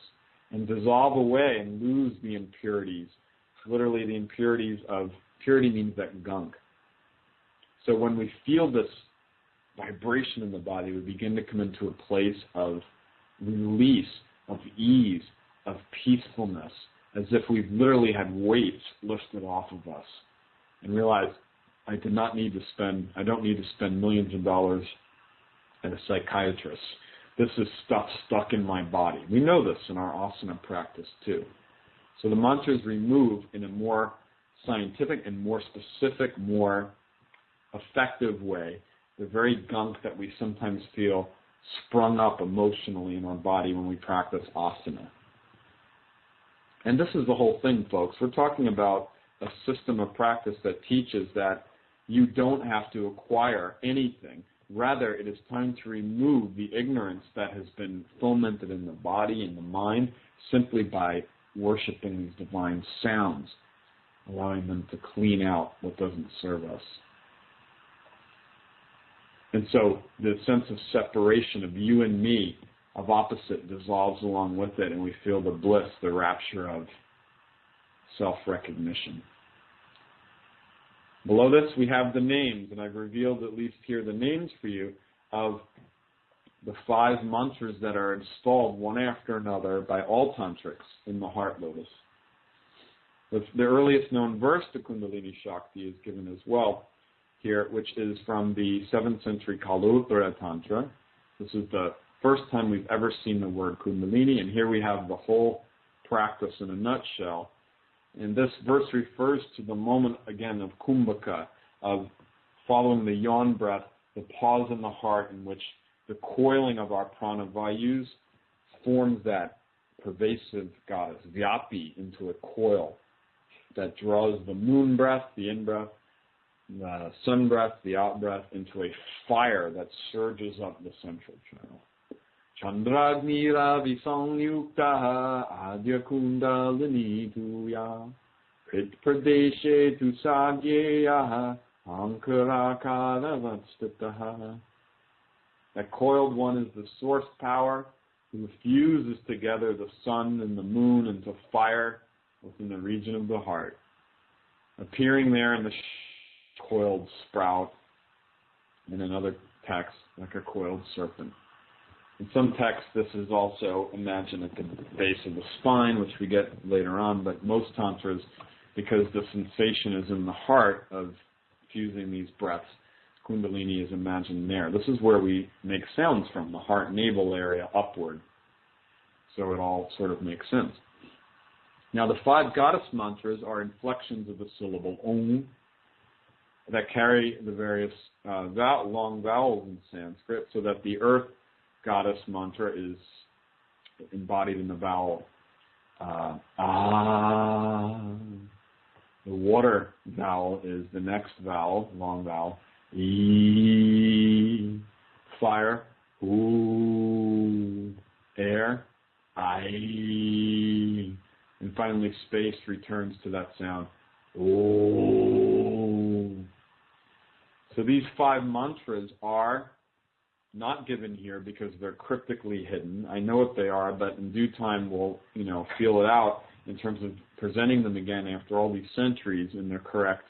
and dissolve away and lose the impurities. Literally, the impurities of purity means that gunk. So when we feel this vibration in the body, we begin to come into a place of release, of ease, of peacefulness, as if we've literally had weights lifted off of us, and realize I don't need to spend millions of dollars at a psychiatrist. This is stuff stuck in my body. We know this in our asana practice too. So the mantras remove in a more scientific and more specific, more effective way the very gunk that we sometimes feel sprung up emotionally in our body when we practice asana. And this is the whole thing, folks. We're talking about a system of practice that teaches that you don't have to acquire anything. Rather, it is time to remove the ignorance that has been fomented in the body and the mind simply by worshiping these divine sounds, allowing them to clean out what doesn't serve us. And so the sense of separation of you and me, of opposite, dissolves along with it, and we feel the bliss, the rapture of self-recognition. Below this, we have the names, and I've revealed at least here the names for you of the 5 mantras that are installed one after another by all tantrics in the heart lotus. The earliest known verse to Kundalini Shakti is given as well here, which is from the 7th century Kalauttara Tantra. This is the first time we've ever seen the word Kundalini, and here we have the whole practice in a nutshell. And this verse refers to the moment, again, of kumbhaka, of following the yawn breath, the pause in the heart in which the coiling of our pranavayus forms that pervasive goddess, Vyapi, into a coil that draws the moon breath, the in-breath, the sun breath, the out-breath, into a fire that surges up the central channel. Chandragni Ravi Sanyukta Adya Kundalini Tuya Prit Pradeshe Tu Sagyeya Ankara Karavatstataha. That coiled one is the source power who fuses together the sun and the moon into fire within the region of the heart, appearing there in the coiled sprout, in another text like a coiled serpent. In some texts, this is also imagined at the base of the spine, which we get later on, but most tantras, because the sensation is in the heart of fusing these breaths, Kundalini is imagined there. This is where we make sounds from, the heart-navel area upward. So it all sort of makes sense. Now, the 5 goddess mantras are inflections of the syllable Om that carry the various long vowels in Sanskrit, so that the earth goddess mantra is embodied in the vowel Ah. The water vowel is the next vowel, long vowel, E. Fire, Oo. Air, I. And finally, space returns to that sound, O. So these 5 mantras are not given here because they're cryptically hidden. I know what they are, but in due time we'll, feel it out in terms of presenting them again after all these centuries in their correct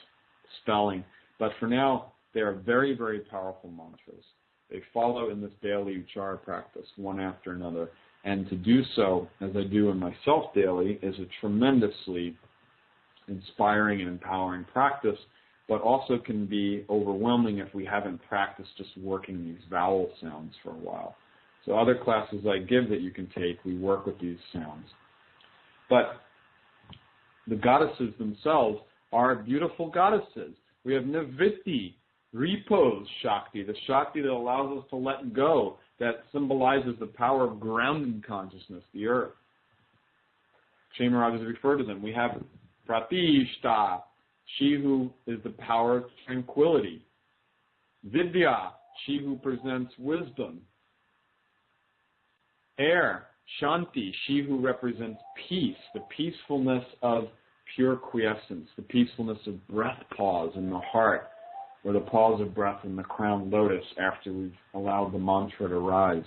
spelling. But for now, they are very, very powerful mantras. They follow in this daily uchara practice, one after another. And to do so, as I do in myself daily, is a tremendously inspiring and empowering practice, but also can be overwhelming if we haven't practiced just working these vowel sounds for a while. So other classes I give that you can take, we work with these sounds. But the goddesses themselves are beautiful goddesses. We have Nivritti, repose Shakti, the Shakti that allows us to let go, that symbolizes the power of grounded consciousness, the earth. Kshemaraj has referred to them. We have Pratishta, she who is the power of tranquility. Vidya, she who presents wisdom. Air, Shanti, she who represents peace, the peacefulness of pure quiescence, the peacefulness of breath pause in the heart, or the pause of breath in the crown lotus after we've allowed the mantra to rise.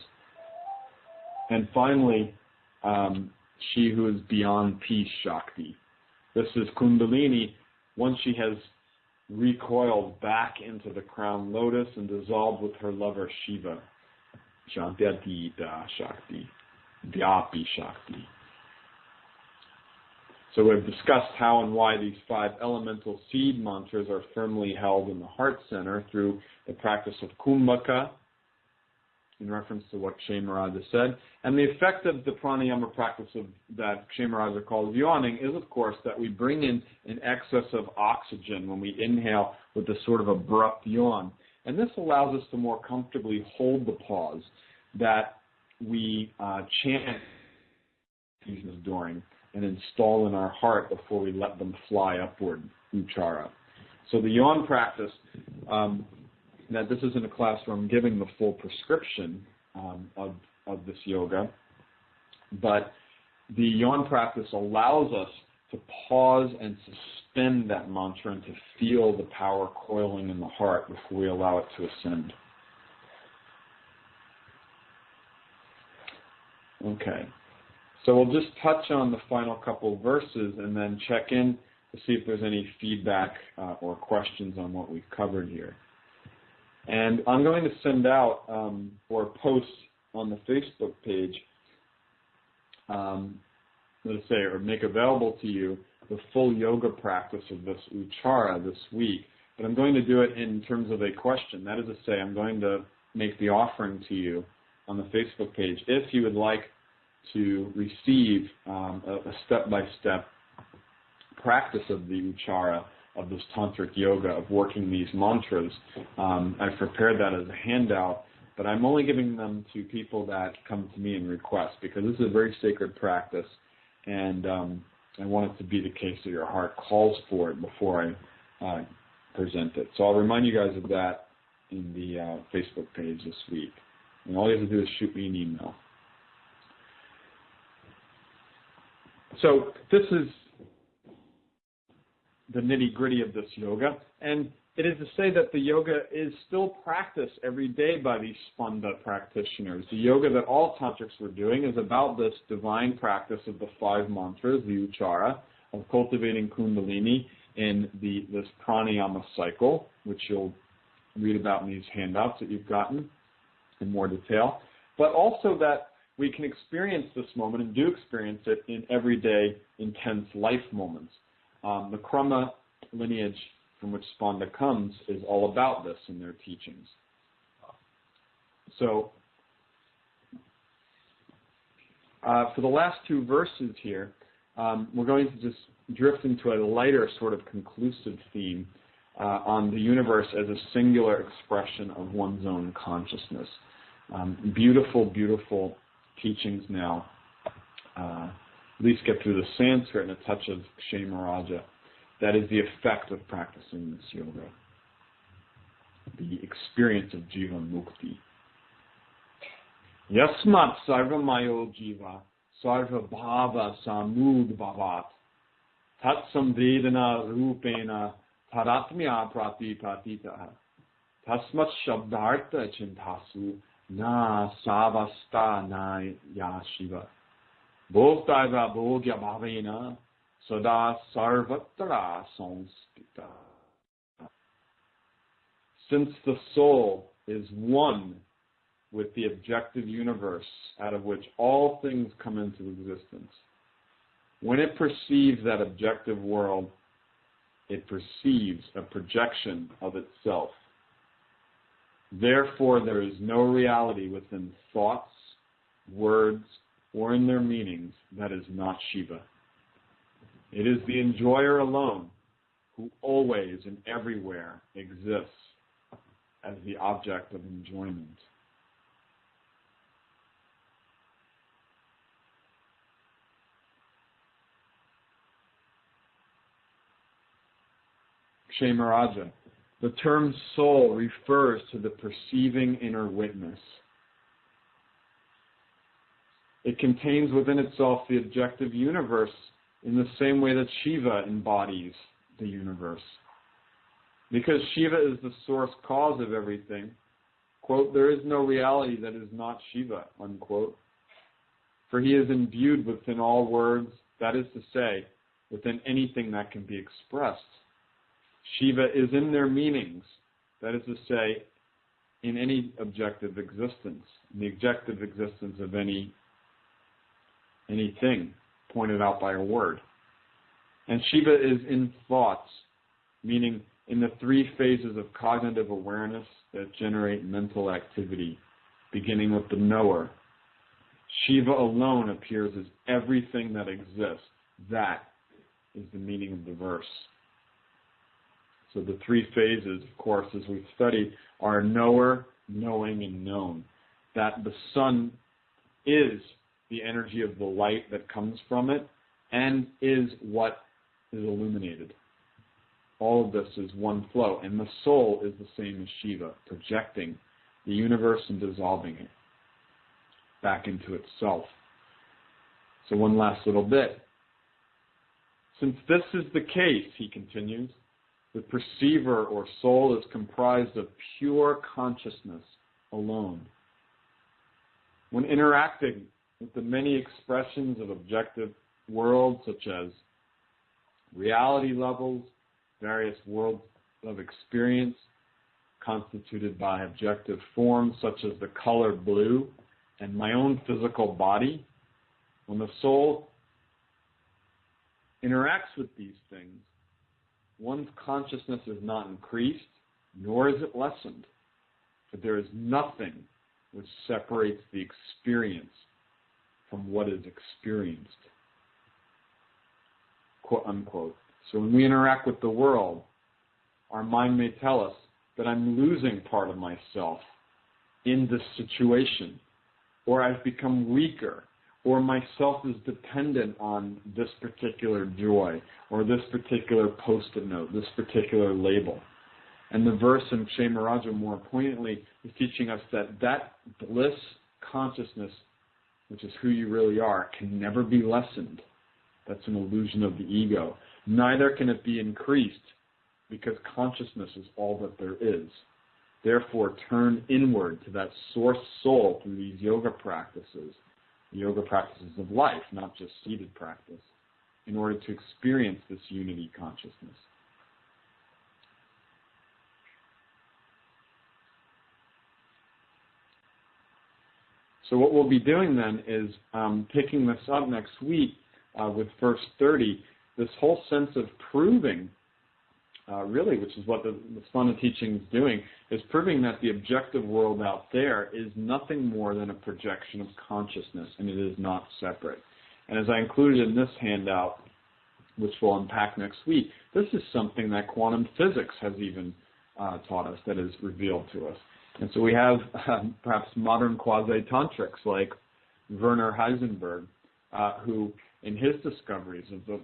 And finally, she who is beyond peace, Shakti. This is Kundalini, once she has recoiled back into the crown lotus and dissolved with her lover Shiva. Shantyatita Shakti, Dhyapi Shakti. So we've discussed how and why these 5 elemental seed mantras are firmly held in the heart center through the practice of Kumbhaka, in reference to what Kshemaraja said. And the effect of the pranayama practice of that Kshemaraja calls yawning is, of course, that we bring in an excess of oxygen when we inhale with this sort of abrupt yawn. And this allows us to more comfortably hold the pause that we chant during and install in our heart before we let them fly upward, uchara. So the yawn practice, that this isn't a class where I'm giving the full prescription of this yoga, but the yawn practice allows us to pause and suspend that mantra and to feel the power coiling in the heart before we allow it to ascend. Okay, so we'll just touch on the final couple of verses and then check in to see if there's any feedback or questions on what we've covered here. And I'm going to send out or post on the Facebook page, let's say, or make available to you the full yoga practice of this uchara this week. But I'm going to do it in terms of a question. That is to say, I'm going to make the offering to you on the Facebook page if you would like to receive a step-by-step practice of the uchara of this tantric yoga of working these mantras. I've prepared that as a handout, but I'm only giving them to people that come to me and request, because this is a very sacred practice, and I want it to be the case that your heart calls for it before I present it. So I'll remind you guys of that in the Facebook page this week. And all you have to do is shoot me an email. So this is the nitty-gritty of this yoga, and it is to say that the yoga is still practiced every day by these Spanda practitioners. The yoga that all tantrics were doing is about this divine practice of the 5 mantras, the uchara, of cultivating kundalini in this pranayama cycle, which you'll read about in these handouts that you've gotten in more detail, but also that we can experience this moment and do experience it in everyday intense life moments. The Krama lineage from which Spanda comes is all about this in their teachings. So, for the last 2 verses here, we're going to just drift into a lighter sort of conclusive theme on the universe as a singular expression of one's own consciousness. Beautiful, beautiful teachings now. At least get through the Sanskrit and a touch of Kshemaraja. That is the effect of practicing this yoga. The experience of Jiva Mukti. Yasmat sarvamayo jiva sarva bhava samud bhavat tat samvedana rupena taratmya pratipatita tasmat shabdartha chintasu na savasta na yashiva bhoktaiva bhogya bhavena sada sarvatra samspita. Since the soul is one with the objective universe out of which all things come into existence, when it perceives that objective world, it perceives a projection of itself. Therefore, there is no reality within thoughts, words, or in their meanings that is not Shiva. It is the enjoyer alone who always and everywhere exists as the object of enjoyment. Kshemaraja. The term soul refers to the perceiving inner witness. It contains within itself the objective universe in the same way that Shiva embodies the universe. Because Shiva is the source cause of everything, quote, there is no reality that is not Shiva, unquote. For he is imbued within all words, that is to say, within anything that can be expressed. Shiva is in their meanings, that is to say, in any objective existence, in the objective existence of anything pointed out by a word. And Shiva is in thoughts, meaning in the three phases of cognitive awareness that generate mental activity, beginning with the knower. Shiva alone appears as everything that exists. That is the meaning of the verse. So the three phases, of course, as we've studied, are knower, knowing, and known. That the sun is the energy of the light that comes from it and is what is illuminated. All of this is one flow, and the soul is the same as Shiva, projecting the universe and dissolving it back into itself. So one last little bit. Since this is the case, he continues, the perceiver or soul is comprised of pure consciousness alone. When interacting with the many expressions of objective worlds, such as reality levels, various worlds of experience constituted by objective forms, such as the color blue, and my own physical body, when the soul interacts with these things, one's consciousness is not increased, nor is it lessened. But there is nothing which separates the experience from what is experienced. Quote unquote. So when we interact with the world, our mind may tell us that I'm losing part of myself in this situation, or I've become weaker, or myself is dependent on this particular joy, or this particular post-it note, this particular label. And the verse in Kshemarajya more poignantly is teaching us that that bliss consciousness, which is who you really are, can never be lessened. That's an illusion of the ego. Neither can it be increased, because consciousness is all that there is. Therefore, turn inward to that source soul through these yoga practices of life, not just seated practice, in order to experience this unity consciousness. So what we'll be doing then is picking this up next week with verse 30, this whole sense of proving, really, which is what the Spanda teaching is doing, is proving that the objective world out there is nothing more than a projection of consciousness, and it is not separate. And as I included in this handout, which we'll unpack next week, this is something that quantum physics has even taught us, that is revealed to us. And so we have perhaps modern quasi-tantrics like Werner Heisenberg, who in his discoveries of the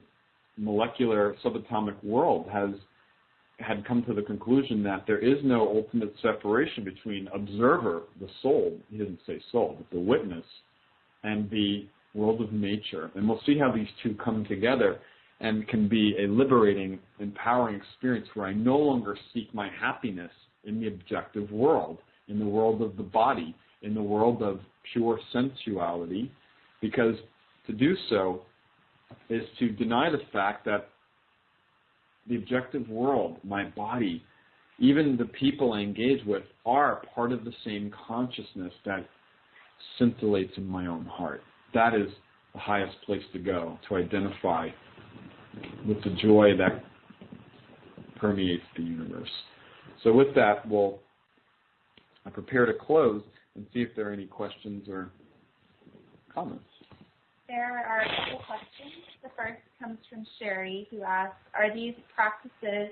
molecular subatomic world had come to the conclusion that there is no ultimate separation between observer, the soul, he didn't say soul, but the witness, and the world of nature. And we'll see how these two come together and can be a liberating, empowering experience where I no longer seek my happiness in the objective world, in the world of the body, in the world of pure sensuality, because to do so is to deny the fact that the objective world, my body, even the people I engage with are part of the same consciousness that scintillates in my own heart. That is the highest place to go, to identify with the joy that permeates the universe. So with that, I prepare to close and see if there are any questions or comments. There are a couple questions. The first comes from Sherry, who asks, are these practices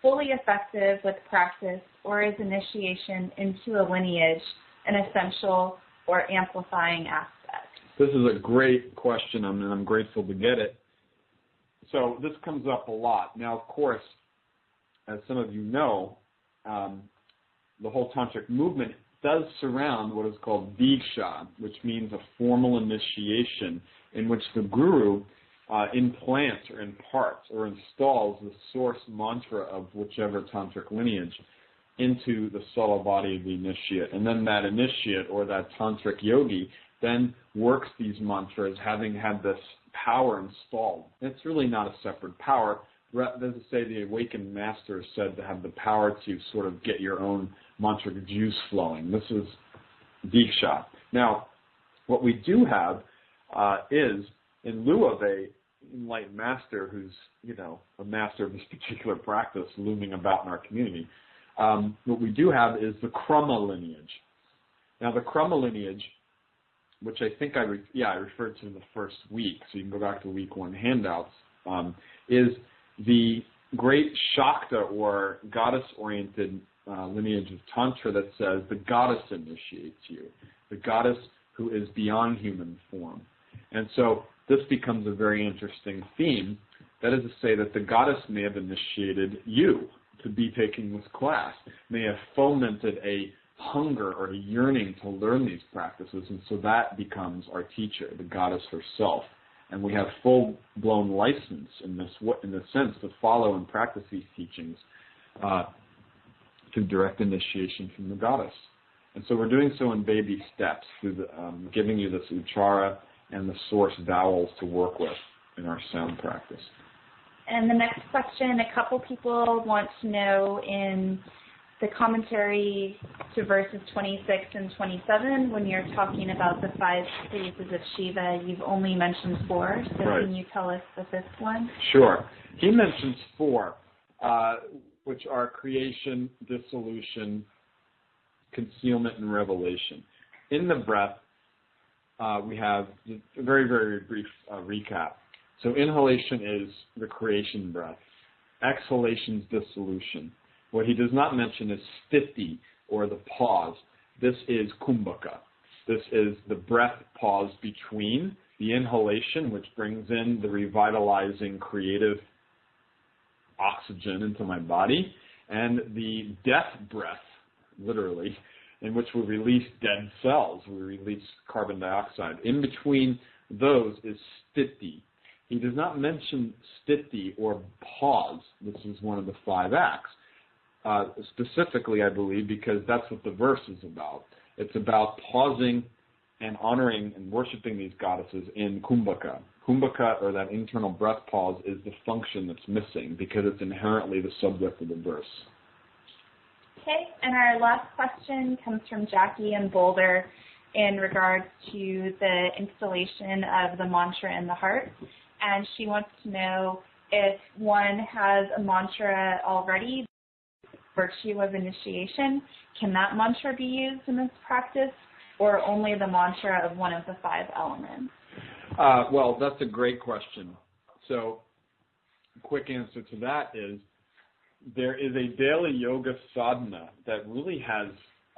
fully effective with practice, or is initiation into a lineage an essential or amplifying aspect? This is a great question, and I'm grateful to get it. So this comes up a lot. Now, of course, as some of you know, the whole tantric movement does surround what is called Diksha, which means a formal initiation in which the guru implants or imparts or installs the source mantra of whichever tantric lineage into the subtle body of the initiate. And then that initiate or that tantric yogi then works these mantras having had this power installed. And it's really not a separate power. As I say, the awakened master is said to have the power to sort of get your own mantric juice flowing. This is Diksha. Now, what we do have is, in lieu of a enlightened master who's, a master of this particular practice looming about in our community, what we do have is the Krama lineage. Now, the Krama lineage, which I think I referred to in the first week, so you can go back to week 1 handouts, is the great Shakta or goddess-oriented lineage of Tantra that says the goddess initiates you, the goddess who is beyond human form. And so this becomes a very interesting theme. That is to say that the goddess may have initiated you to be taking this class, may have fomented a hunger or a yearning to learn these practices, and so that becomes our teacher, the goddess herself. And we have full-blown license in this sense to follow and practice these teachings through direct initiation from the goddess. And so we're doing so in baby steps through giving you this uchara and the source vowels to work with in our sound practice. And the next question, a couple people want to know in the commentary to verses 26 and 27, when you're talking about the 5 phases of Shiva, you've only mentioned 4. So right. Can you tell us the 5th one? Sure. He mentions 4, which are creation, dissolution, concealment, and revelation. In the breath, we have a very, very brief recap. So inhalation is the creation breath. Exhalation is dissolution. What he does not mention is sthiti, or the pause. This is kumbhaka. This is the breath pause between the inhalation, which brings in the revitalizing, creative oxygen into my body, and the death breath, literally, in which we release dead cells. We release carbon dioxide. In between those is sthiti. He does not mention sthiti or pause. This is one of the 5 acts. Specifically, I believe, because that's what the verse is about. It's about pausing and honoring and worshiping these goddesses in kumbhaka. Kumbhaka, or that internal breath pause, is the function that's missing because it's inherently the subject of the verse. Okay, and our last question comes from Jackie in Boulder in regards to the installation of the mantra in the heart. And she wants to know if one has a mantra already, virtue of initiation, can that mantra be used in this practice, or only the mantra of one of the 5 elements? Well, that's a great question. So, quick answer to that is there is a daily yoga sadhana that really has,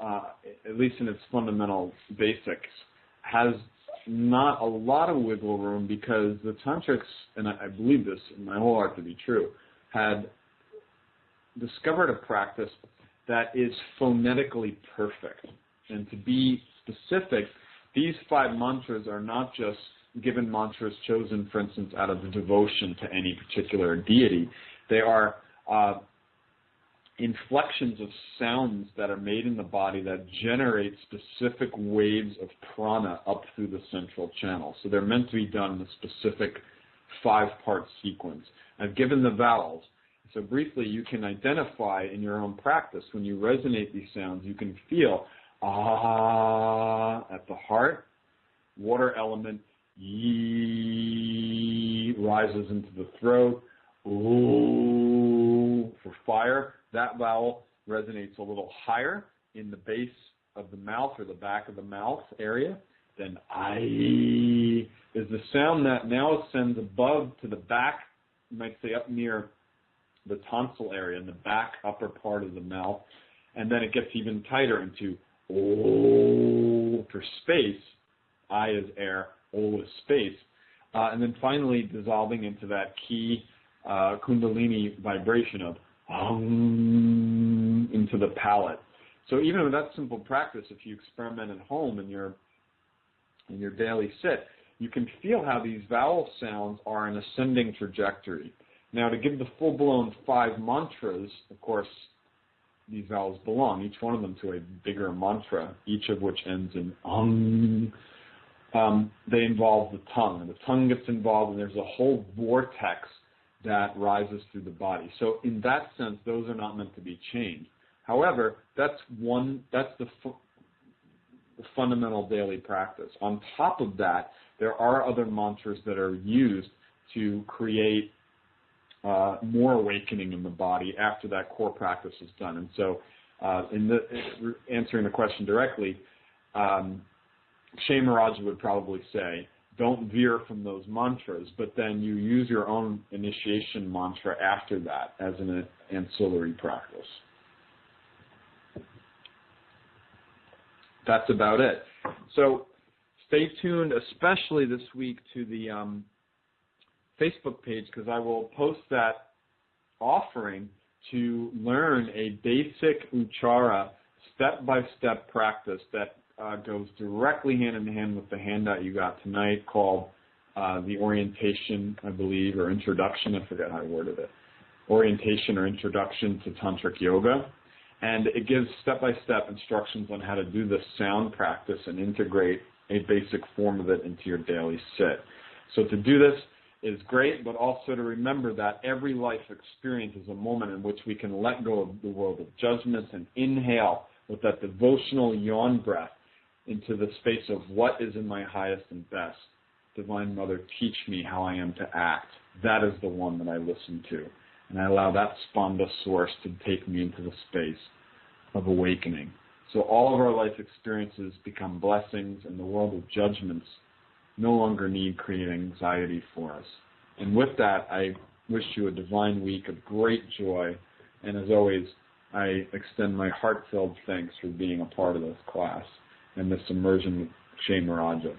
at least in its fundamental basics, has not a lot of wiggle room because the tantrics, and I believe this in my whole heart to be true, had discovered a practice that is phonetically perfect. And to be specific, these 5 mantras are not just given mantras chosen, for instance, out of devotion to any particular deity. They are inflections of sounds that are made in the body that generate specific waves of prana up through the central channel. So they're meant to be done in a specific 5-part sequence. I've given the vowels. So briefly, you can identify in your own practice, when you resonate these sounds, you can feel ah at the heart, water element, yi rises into the throat, ooh for fire. That vowel resonates a little higher in the base of the mouth or the back of the mouth area. Then I is the sound that now ascends above to the back, you might say up near the tonsil area in the back upper part of the mouth, and then it gets even tighter into O for space. I is air, O is space, and then finally dissolving into that key kundalini vibration of into the palate. So even with that simple practice, if you experiment at home in your daily sit, you can feel how these vowel sounds are an ascending trajectory. Now, to give the full-blown 5 mantras, of course, these vowels belong, each one of them, to a bigger mantra, each of which ends in ang. They involve the tongue, and the tongue gets involved, and there's a whole vortex that rises through the body. So in that sense, those are not meant to be changed. However, that's the fundamental daily practice. On top of that, there are other mantras that are used to create more awakening in the body after that core practice is done. And so, answering the question directly, Kshemaraja would probably say, don't veer from those mantras, but then you use your own initiation mantra after that as an ancillary practice. That's about it. So stay tuned, especially this week, to the Facebook page, because I will post that offering to learn a basic uchara step-by-step practice that goes directly hand in hand with the handout you got tonight, called the orientation, I believe, or introduction, I forget how I worded it, orientation or introduction to Tantric Yoga. And it gives step-by-step instructions on how to do this sound practice and integrate a basic form of it into your daily sit. So to do this is great, but also to remember that every life experience is a moment in which we can let go of the world of judgments and inhale with that devotional yawn breath into the space of what is in my highest and best. Divine Mother, teach me how I am to act. That is the one that I listen to. And I allow that Spanda source to take me into the space of awakening. So all of our life experiences become blessings, and the world of judgments no longer need create anxiety for us. And with that, I wish you a divine week of great joy. And as always, I extend my heartfelt thanks for being a part of this class and this immersion with Kshemaraja.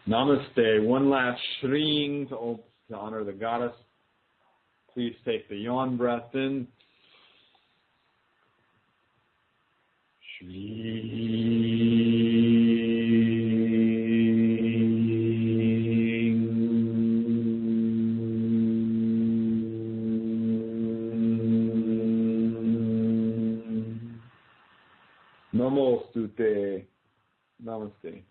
Namaste. One last shreeing to honor the goddess. Please take the yawn breath in. Namostute. Namaste.